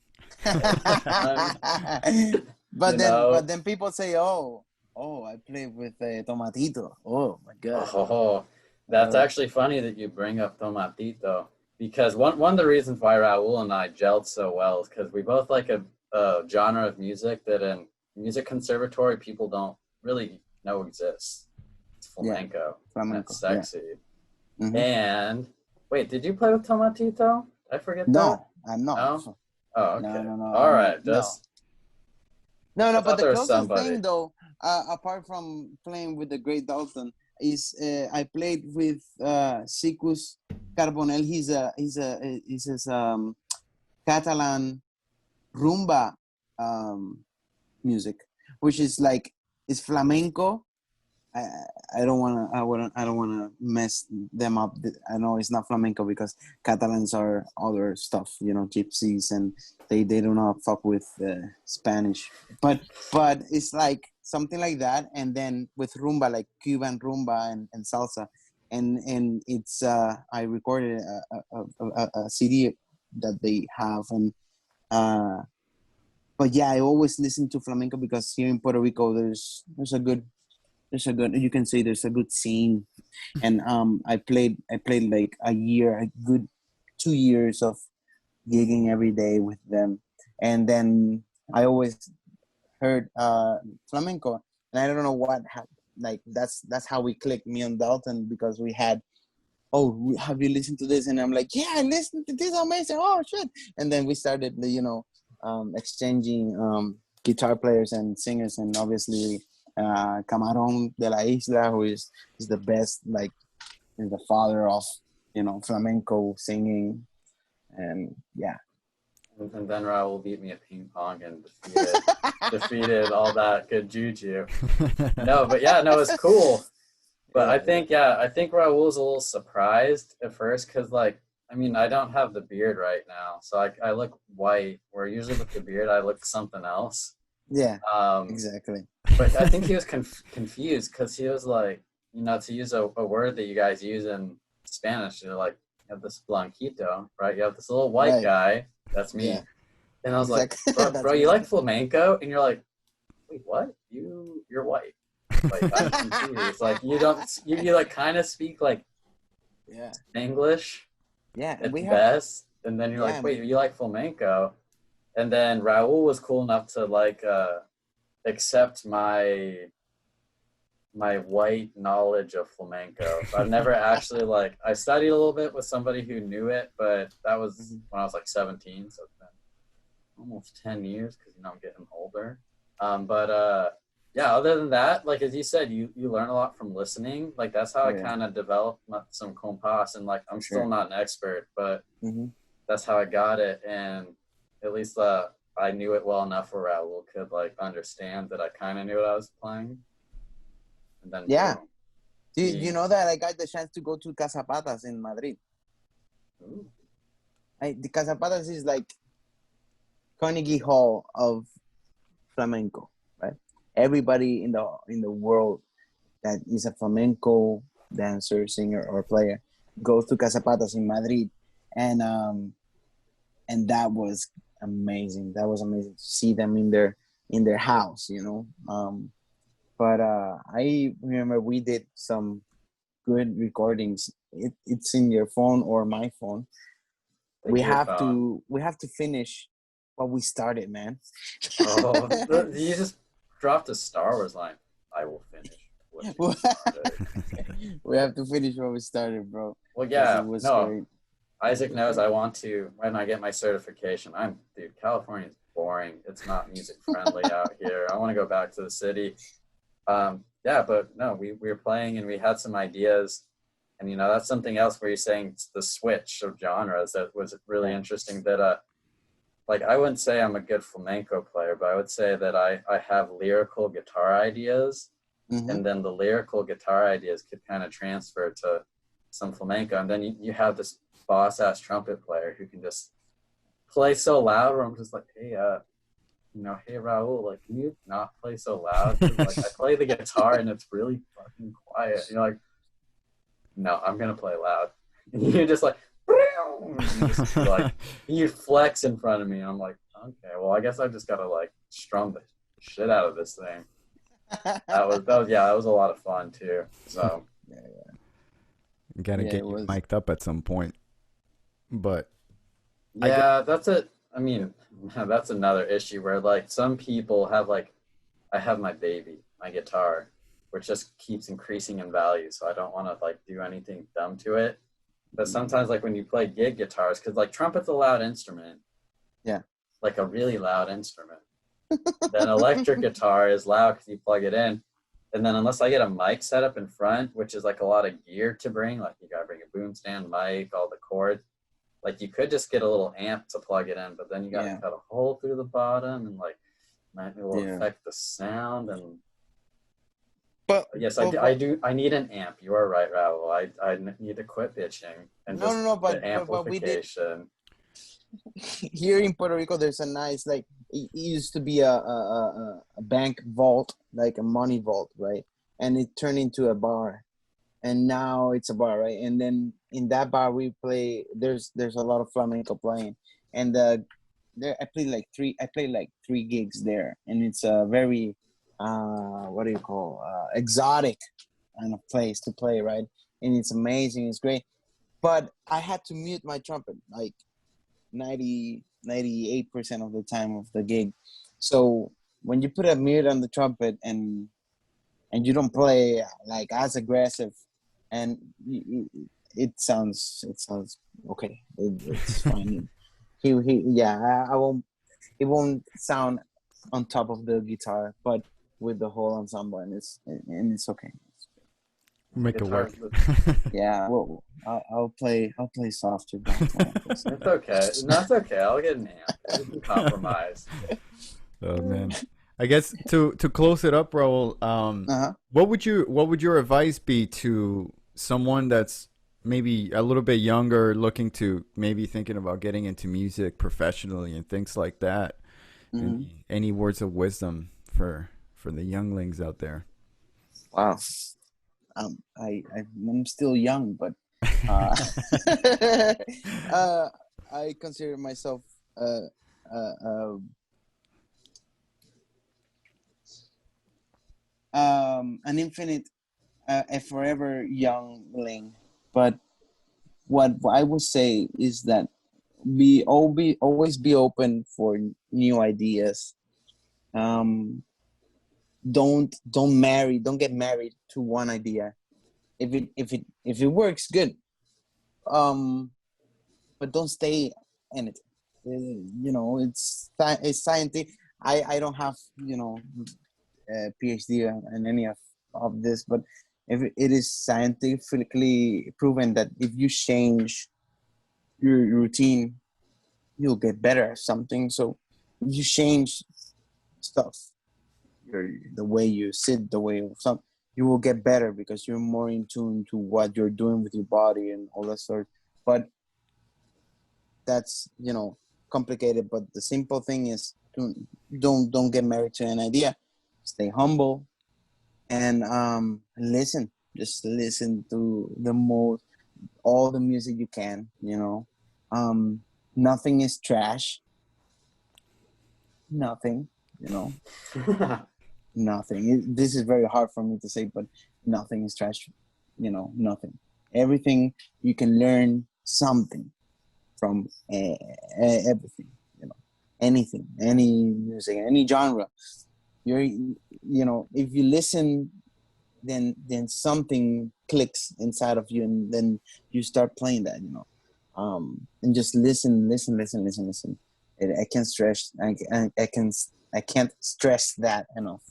But then people say, oh, I play with Tomatito. Oh my god. Oh, that's actually funny that you bring up Tomatito, because one of the reasons why Raul and I gelled so well is because we both like a genre of music that in music conservatory people don't really know exists. It's flamenco. Flamenco. And it's sexy. Yeah. Mm-hmm. And wait, did you play with Tomatito? I forget that. No, I'm not. No? Oh, okay. No. All right, just no. But the closest somebody. thing, though, apart from playing with the great Dalton, is I played with Sicus Carbonell. He's Catalan rumba music, which is like it's flamenco. I don't wanna mess them up. I know it's not flamenco because Catalans are other stuff, gypsies, and they do not fuck with Spanish. But it's like something like that, and then with rumba, like Cuban rumba and salsa, and it's I recorded a CD that they have, and but yeah, I always listen to flamenco because here in Puerto Rico there's a good you can say there's a good scene, and I played like a good 2 years of gigging every day with them, and then I always heard flamenco, and I don't know what like that's how we clicked, me and Dalton, because we had, oh, have you listened to this? And I'm like, yeah, I listened to this, amazing, oh shit. And then we started exchanging guitar players and singers, and obviously Camarón de la Isla, who is the best, like, is the father of flamenco singing, and yeah. And then Raul beat me at ping pong and defeated all that good juju. No, but yeah, no, it's cool. But I think Raul's a little surprised at first because, like, I mean, I don't have the beard right now, so I look white, where usually with the beard I look something else. Yeah, exactly. But I think he was confused because he was like, to use a word that you guys use in Spanish, you're like, you have this blanquito, right? You have this little white guy. That's me. Yeah. And I was like, bro, you like flamenco? And you're like, wait, what? You're white. Like, I'm confused. Like, you like kind of speak like English. Yeah. At best. And then you're like, wait, you like flamenco? And then Raul was cool enough to like accept my white knowledge of flamenco. So I've never actually I studied a little bit with somebody who knew it, but that was when I was like 17, so it's been almost 10 years because I'm getting older. Yeah, other than that, like as you said, you learn a lot from listening. Like that's how I kind of developed some compas, and like I'm still not an expert, but that's how I got it, and at least I knew it well enough where Raul could like understand that I kind of knew what I was playing. And then do you know that I got the chance to go to Casapatas in Madrid? Ooh. The Casapatas is like Carnegie Hall of flamenco, right? Everybody in the world that is a flamenco dancer, singer, or player goes to Casapatas in Madrid, and that was amazing. That was amazing to see them in their house, But I remember we did some good recordings. It's in your phone or my phone. We have to finish what we started, man. Oh, you just dropped a Star Wars line. I will finish what you started. We have to finish what we started, bro. Well, yeah, great. Isaac knows I want to, when I get my certification. California's boring. It's not music friendly out here. I want to go back to the city. But no, we were playing and we had some ideas, and that's something else where you're saying the switch of genres that was really interesting. That like I wouldn't say I'm a good flamenco player, but I would say that I have lyrical guitar ideas, Mm-hmm. and then the lyrical guitar ideas could kind of transfer to some flamenco, and then you have this boss ass trumpet player who can just play so loud where I'm just like, hey, hey Raul, like, can you not play so loud? 'Cause, like, I play the guitar and it's really fucking quiet. You're like, no, I'm gonna play loud. And you're just like, you just like, you flex in front of me, and I'm like, okay, well, I guess I just gotta like strum the shit out of this thing. That was a lot of fun too. So You gotta get you mic'd up at some point. But yeah, I mean, that's another issue where like some people have like, I have my baby, my guitar, which just keeps increasing in value. So I don't want to like do anything dumb to it. But sometimes like when you play gig guitars, because like trumpet's a loud instrument. Yeah. Like a really loud instrument. Then electric guitar is loud because you plug it in. And then unless I get a mic set up in front, which is like a lot of gear to bring, like you gotta bring a boom stand, mic, all the cords. Like you could just get a little amp to plug it in, but then you gotta cut a hole through the bottom, and like it will affect the sound. And but yes, I need an amp. You are right, Raul. I need to quit bitching and but amplification. Here in Puerto Rico, there's a nice, like, it used to be a bank vault, like a money vault, right? And it turned into a bar, and now it's a bar, right? And then in that bar we play. There's a lot of flamenco playing, and there I played like three gigs there, and it's a very what do you call exotic kind of place to play, right? And it's amazing, it's great, but I had to mute my trumpet like 98% of the time of the gig. So when you put a mute on the trumpet and you don't play like as aggressive, and it sounds okay. It's fine. I won't. It won't sound on top of the guitar, but with the whole ensemble, and it's okay. Make it work. Yeah, well, I'll play softer. It's okay. No, it's okay. I'll get an amp. We can compromise. Oh man. I guess to close it up, Raul, what would your advice be to someone that's maybe a little bit younger, looking to maybe thinking about getting into music professionally and things like that? Mm-hmm. Any words of wisdom for the younglings out there? Wow. I'm still young, but I consider myself an infinite, a forever youngling. But what I would say is that always be open for new ideas. Don't get married to one idea. If it works, good. But don't stay in it. It's scientific. I don't have a PhD in any of this, but if it is scientifically proven that if you change your routine, you'll get better at something. So if you change stuff, the way you sit, the way you will get better because you're more in tune to what you're doing with your body and all that sort. But that's complicated. But the simple thing is don't get married to an idea. Stay humble and listen. Just listen to all the music you can. Nothing is trash. Nothing. Nothing. This is very hard for me to say, but nothing is trash. Nothing. Everything you can learn something from everything. Anything, any music, any genre. If you listen, then something clicks inside of you, and then you start playing that. And just listen. I can't stress. I can't stress that enough.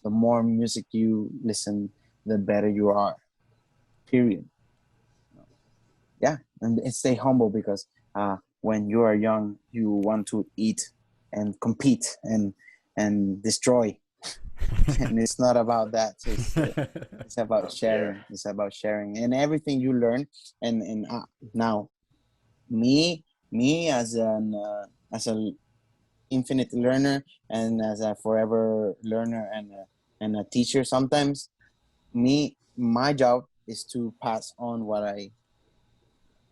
The more music you listen, the better you are. Period. Yeah, and stay humble because when you are young, you want to eat and compete and destroy, and it's not about that. It's about Yeah. sharing. It's about sharing and everything you learn. And now me as an infinite learner and as a forever learner and a teacher sometimes, my job is to pass on what I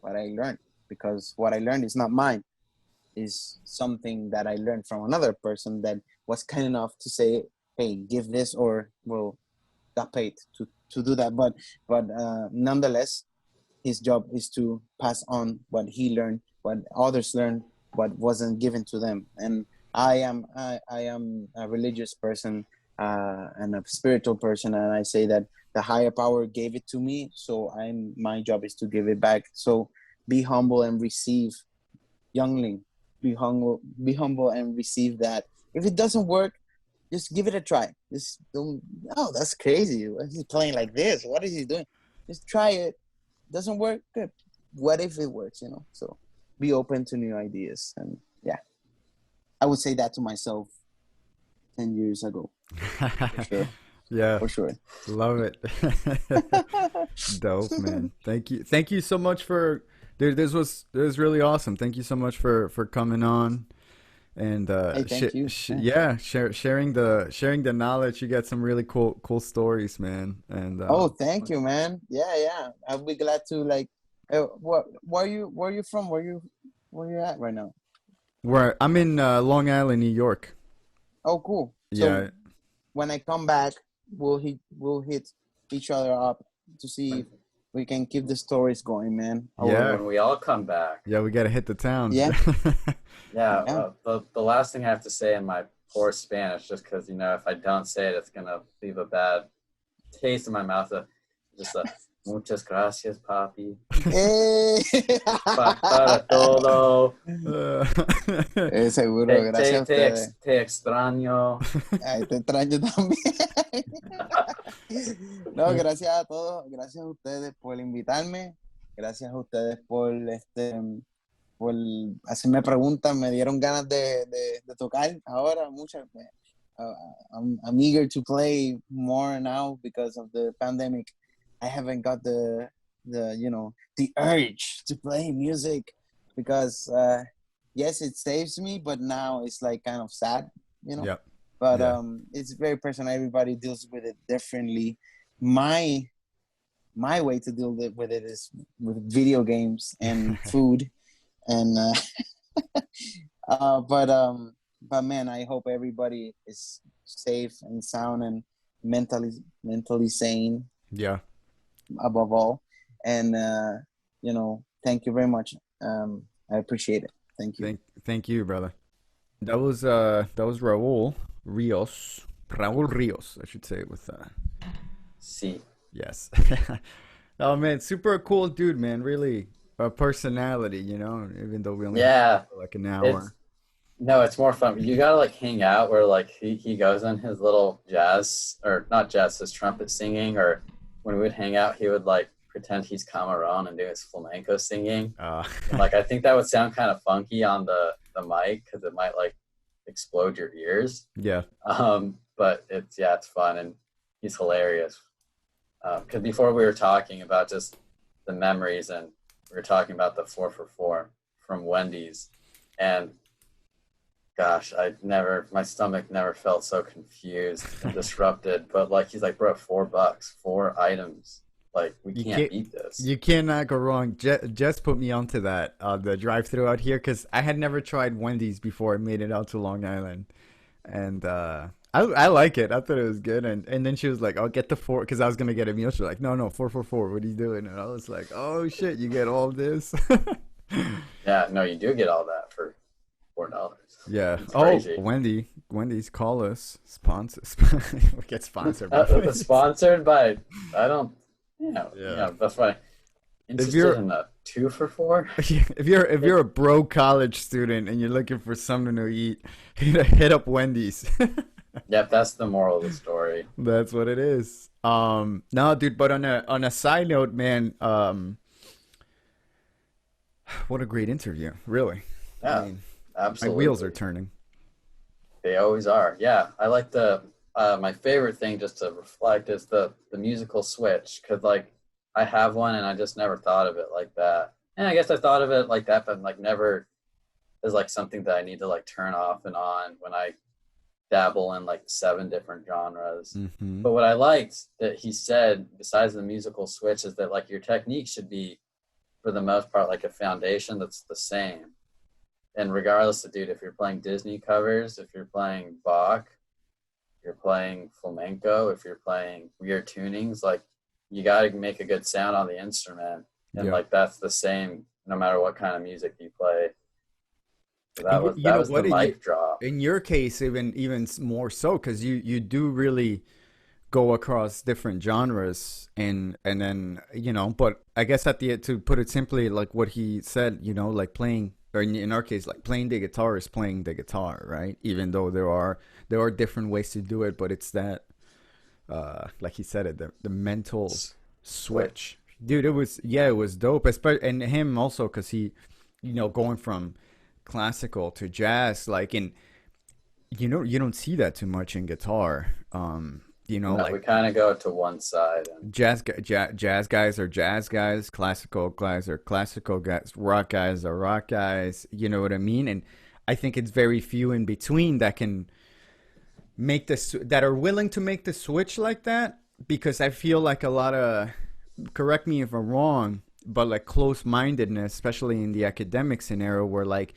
learned, because what I learned is not mine, is something that I learned from another person that was kind enough to say, hey, give this, or well, got paid to do that. But nonetheless, his job is to pass on what he learned, what others learned, what wasn't given to them. And I am a religious person and a spiritual person, and I say that the higher power gave it to me, so my job is to give it back. So be humble and receive, youngling. Be humble and receive that. If it doesn't work, just give it a try. Just don't. Oh, that's crazy. Why is he playing like this? What is he doing? Just try it. Doesn't work, good. What if it works? So be open to new ideas. And yeah, I would say that to myself 10 years ago, for sure. Yeah, For sure. love it. Dope, man. Thank you so much for, dude. This was really awesome. Thank you so much for coming on and Hey, thank you. yeah, sharing the knowledge. You got some really cool stories, man. And Oh, thank you, man. Yeah. I'll be glad to like. Where you from? Where you at right now? where I'm in Long Island, New York. Oh, cool. So Yeah, when I come back, we'll hit each other up to see if we can keep the stories going, man. yeah, When we all come back. yeah. We gotta hit the towns. Yeah, Yeah, yeah. the last thing I have to say in my poor Spanish, just because, if I don't say it, it's going to leave a bad taste in my mouth. Just muchas gracias, papi. Hey. Para todo. Uh, Seguro, gracias a ustedes. Te extraño. Ay, te extraño también. No, gracias a todos, gracias a ustedes por invitarme, gracias a ustedes por hacerme preguntas, me dieron ganas de tocar ahora muchas. I'm eager to play more now because of the pandemic. I haven't got the urge to play music because yes, it saves me, but now it's like kind of sad. yep. But Yeah. it's very personal. Everybody deals with it differently. My way to deal with it is with video games and food, and but man, I hope everybody is safe and sound and mentally sane Yeah. above all. And thank you very much. I appreciate it. Thank you. Thank you, brother. That was Raul Rios. Raul Rios, I should say with See. yes. Oh man, super cool dude, man. Really a personality, even though we only Yeah, for like an it's hour. no, it's more fun. You gotta like hang out where like he goes on his little jazz, or not jazz, his trumpet singing, or when we would hang out, he would like pretend he's Cameron and do his flamenco singing. Uh And like I think that would sound kind of funky on the mic because it might like explode your ears. yeah. But it's fun, and he's hilarious. Because before we were talking about just the memories, and we were talking about the 4 for 4 from Wendy's, and gosh, my stomach never felt so confused and disrupted. But like he's like, bro, $4, 4 items, like we You can't can't beat this. you cannot go wrong. Jess put me onto that the drive-through out here because I had never tried Wendy's before I made it out to Long Island, and I like it. I thought it was good, and then she was like, "I'll get the 4," because I was gonna get a meal. She's like, "No, 4 for 4. What are you doing?" And I was like, "Oh shit, you get all this." Yeah, no, you do get all that for $4. Yeah. It's Oh, crazy. Wendy's call us sponsor. We get sponsored by Wendy's. Sponsored by, I don't, Yeah. that's why. If Interested you're in a 2 for 4? if you're a broke college student and you're looking for something to eat, hit up Wendy's. Yep, that's the moral of the story. That's what it is. No, dude, but on a side note, man, what a great interview, really. I Yeah, mean, my wheels are absolutely. turning. They always are. Yeah, I like my favorite thing just to reflect is the musical switch because like I have one and I just never thought of it like that. And I guess I thought of it like that, but like never as like something that I need to like turn off and on when I dabble in like seven different genres. Mm-hmm. But what I liked that he said, besides the musical switch, is that like your technique should be, for the most part, like a foundation that's the same. And regardless of, dude, if you're playing Disney covers, if you're playing Bach, if you're playing flamenco, if you're playing weird tunings, like you got to make a good sound on the instrument. And Yeah. like that's the same no matter what kind of music you play. So And that was you that know was the what? You, mic drop. in your case, even more so, because you do really go across different genres, and then but I guess at the to put it simply, like what he said, like playing, or in our case, like playing the guitar is playing the guitar, right? Even though there are different ways to do it, but it's that like he said it, the mental Switch. switch. Dude, it was dope. Especially, and him also, because he, going from classical to jazz, like in, you don't see that too much in guitar. No, we Like kind of go to one side, and jazz guys are jazz guys, classical guys are classical guys, rock guys are rock guys. You know what I mean? And I think it's very few in between that can make this, that are willing to make the switch like that, because I feel like a lot of, correct me if I'm wrong, but like close-mindedness, especially in the academic scenario, where like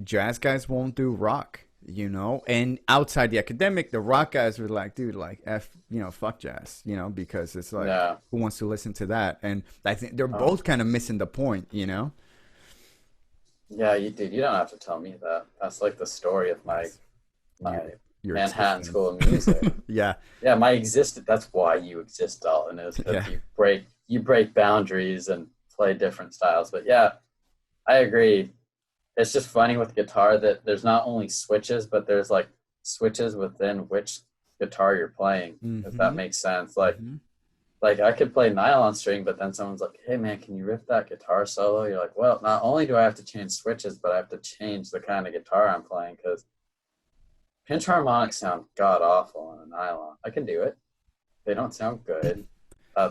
jazz guys won't do rock, and outside the academic, the rock guys were like, dude, like fuck jazz, because it's like, no, who wants to listen to that? And I think they're oh, both kind of missing the point. yeah, you dude, you don't have to tell me that. That's like the story of my Yes. my Your Manhattan existence. School of Music. Yeah. Yeah, my existence. That's why you exist, Dalton, is Yeah. because you break boundaries and play different styles. But yeah, I agree. It's just funny with guitar that there's not only switches, but there's like switches within which guitar you're playing, if that Mm-hmm. makes sense. Like Mm-hmm. like I could play nylon string, but then someone's like, "Hey man, can you riff that guitar solo?" You're like, "Well, not only do I have to change switches, but I have to change the kind of guitar I'm playing because pinch harmonics sound god awful on a nylon. I can do it. They don't sound good.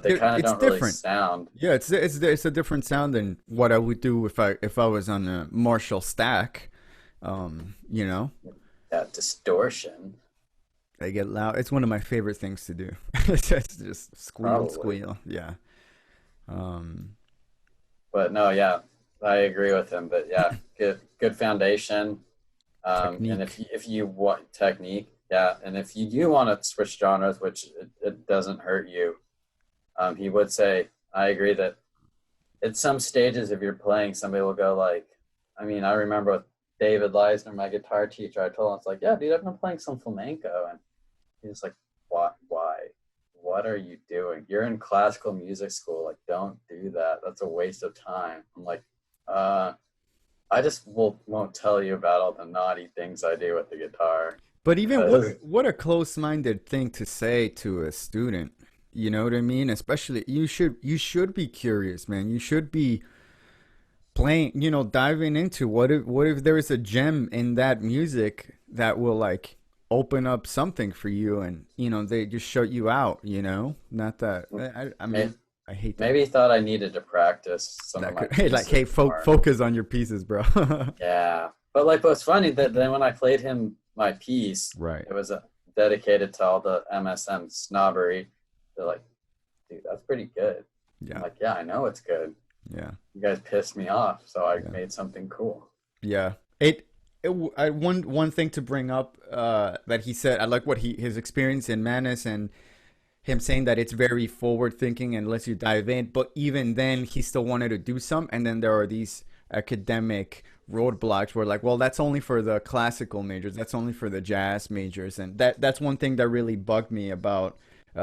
They kind of It's don't really different. sound Yeah, it's a different sound than what I would do if I was on a Marshall stack. You know, that distortion. they get loud. It's one of my favorite things to do. It's just squeal, Probably. squeal. Yeah. Um, But no, yeah, I agree with him. But yeah, good foundation. And technique. if you want technique, yeah, and if you do want to switch genres, which it doesn't hurt you, he would say, I agree that at some stages, if you're playing, somebody will go like, I mean, I remember with David Leisner, my guitar teacher, I told him, it's like, yeah, dude, I've been playing some flamenco, and he's like, why? What are you doing? You're in classical music school. Like, don't do that. That's a waste of time. I'm like, uh, I just won't tell you about all the naughty things I do with the guitar. But even Because what a close-minded thing to say to a student. You know what I mean? Especially you should be curious, man. You should be playing, diving into what if there is a gem in that music that will like open up something for you, and they just shut you out. Not that I mean, I hate that. maybe he thought I needed to practice some of That my could, hey, like, pieces hey, more. focus on your pieces, bro. Yeah. But like what's funny that then when I played him my piece, Right. it was dedicated to all the MSM snobbery. They're like, dude, that's pretty good. I'm Yeah. like, yeah, I know it's good. Yeah. You guys pissed me off, so I Yeah. made something cool. Yeah. One thing to bring up that he said, I like what his experience in Manus, and him saying that it's very forward thinking and lets you dive in, but even then he still wanted to do some, and then there are these academic roadblocks where like, well, that's only for the classical majors, that's only for the jazz majors, and that's one thing that really bugged me about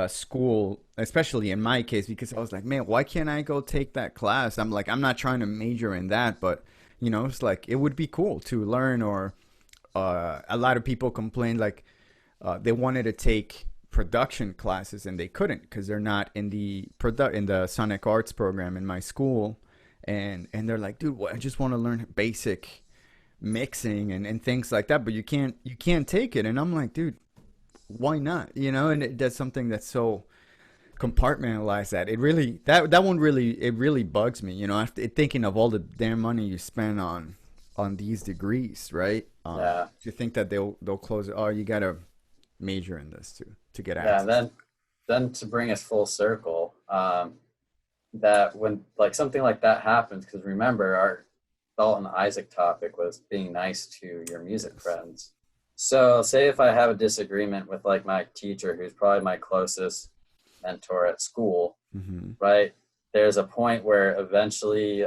school, especially in my case, because I was like, man, why can't I go take that class? I'm like, I'm not trying to major in that, but it's like it would be cool to learn. Or a lot of people complained like they wanted to take production classes and they couldn't because they're not in the sonic arts program in my school. and they're like, dude, what, I just want to learn basic mixing and things like that, but you can't take it. And I'm like, dude, why not? And that's something that's so compartmentalize that. It really that one really it really bugs me. After thinking of all the damn money you spend on these degrees, right? Yeah. You think that they'll close it. Oh, you gotta major in this to get Yeah. access. Then to bring us full circle, that when like something like that happens, because remember our Dalton Isaac topic was being nice to your music Yes. friends. So say if I have a disagreement with like my teacher, who's probably my closest mentor at school, Mm-hmm. right? There's a point where eventually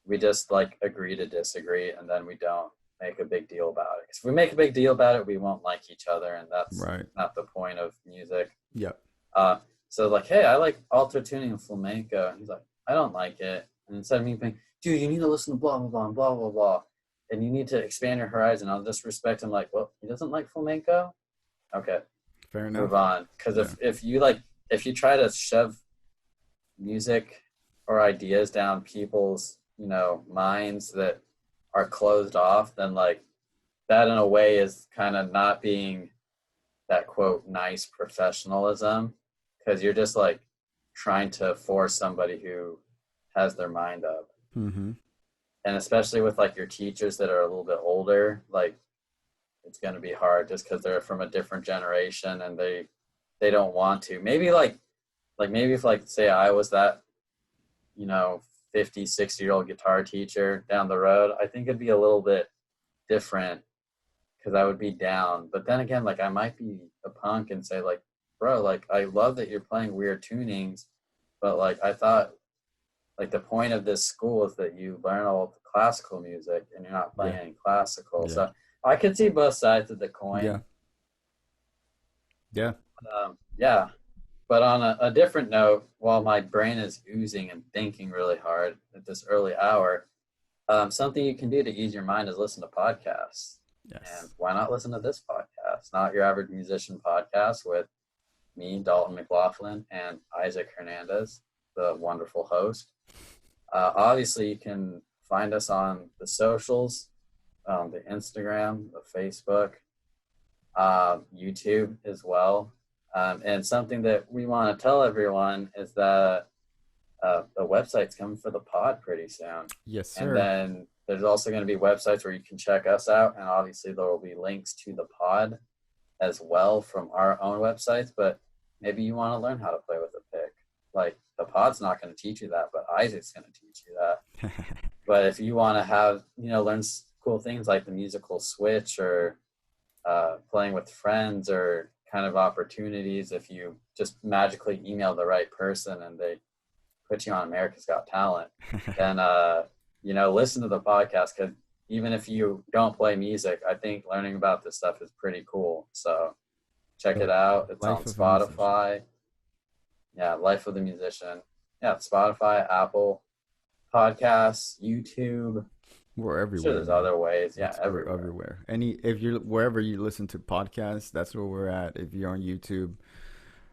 we just like agree to disagree, and then we don't make a big deal about it. 'Cause if we make a big deal about it, we won't like each other, and that's Right. not the point of music. Yep. Uh, so like, hey, I like alto tuning and flamenco. And he's like, I don't like it. And instead of me being, dude, you need to listen to blah, blah, blah, and blah, blah, blah. And you need to expand your horizon. I'll just respect him like, well, he doesn't like flamenco? Okay, Fair enough. move on. Because Yeah. if you try to shove music or ideas down people's, minds that are closed off, then like that in a way is kind of not being that quote nice professionalism, because you're just like trying to force somebody who has their mind up. Mm-hmm. And especially with like your teachers that are a little bit older, like it's going to be hard just because they're from a different generation and they don't want to. Maybe like maybe if like say I was that 50, 60-year-old guitar teacher down the road, I think it'd be a little bit different because I would be down. But then again, like I might be a punk and say like, bro, like I love that you're playing weird tunings, but like I thought like the point of this school is that you learn all the classical music and you're not playing Yeah. any classical. Yeah. So I could see both sides of the coin. Yeah. Yeah. Yeah. But on a different note, while my brain is oozing and thinking really hard at this early hour, something you can do to ease your mind is listen to podcasts. And Yes. why not listen to this podcast? Not Your Average Musician podcast with me, Dalton McLaughlin, and Isaac Hernandez, the wonderful host. Obviously, you can find us on the socials, the Instagram, the Facebook, YouTube as well. And something that we want to tell everyone is that the website's coming for the pod pretty soon. Yes, sir. And then there's also going to be websites where you can check us out. And obviously there will be links to the pod as well from our own websites. But maybe you want to learn how to play with a pick. Like the pod's not going to teach you that, but Isaac's going to teach you that. But if you want to have, learn cool things like the musical switch or playing with friends or kind of opportunities, if you just magically email the right person and they put you on America's Got Talent, then, listen to the podcast, because even if you don't play music, I think learning about this stuff is pretty cool. So check it out. It's Life on of a Spotify. Yeah, Life of the Musician. Yeah, Spotify, Apple Podcasts, YouTube. We're everywhere. Sure, there's other ways. Yeah, We're everywhere. If you're wherever you listen to podcasts, that's where we're at. If you're on YouTube,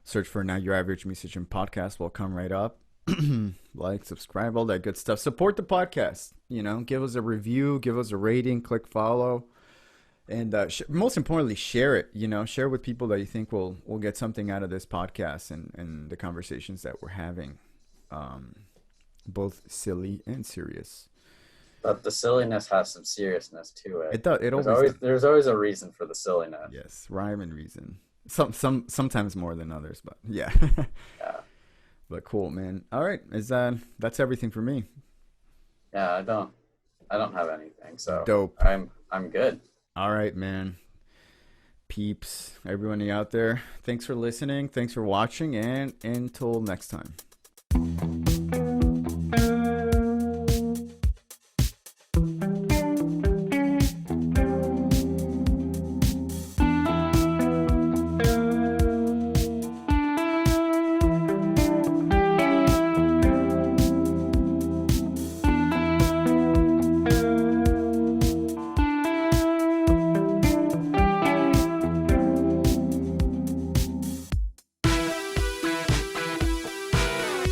search for Not Your Average Musician podcast. We'll come right up. Like, subscribe, all that good stuff. Support the podcast. Give us a review, give us a rating, click follow, and most importantly, share it. Share with people that you think will get something out of this podcast and the conversations that we're having, both silly and serious. But the silliness has some seriousness to it. It does. There's always a reason for the silliness. Yes, rhyme and reason. Sometimes more than others, but yeah. Yeah. But cool, man. All right, that's everything for me. Yeah, I don't have anything, so Dope. I'm good. All right, man. Peeps, everybody out there, thanks for listening, thanks for watching, and until next time.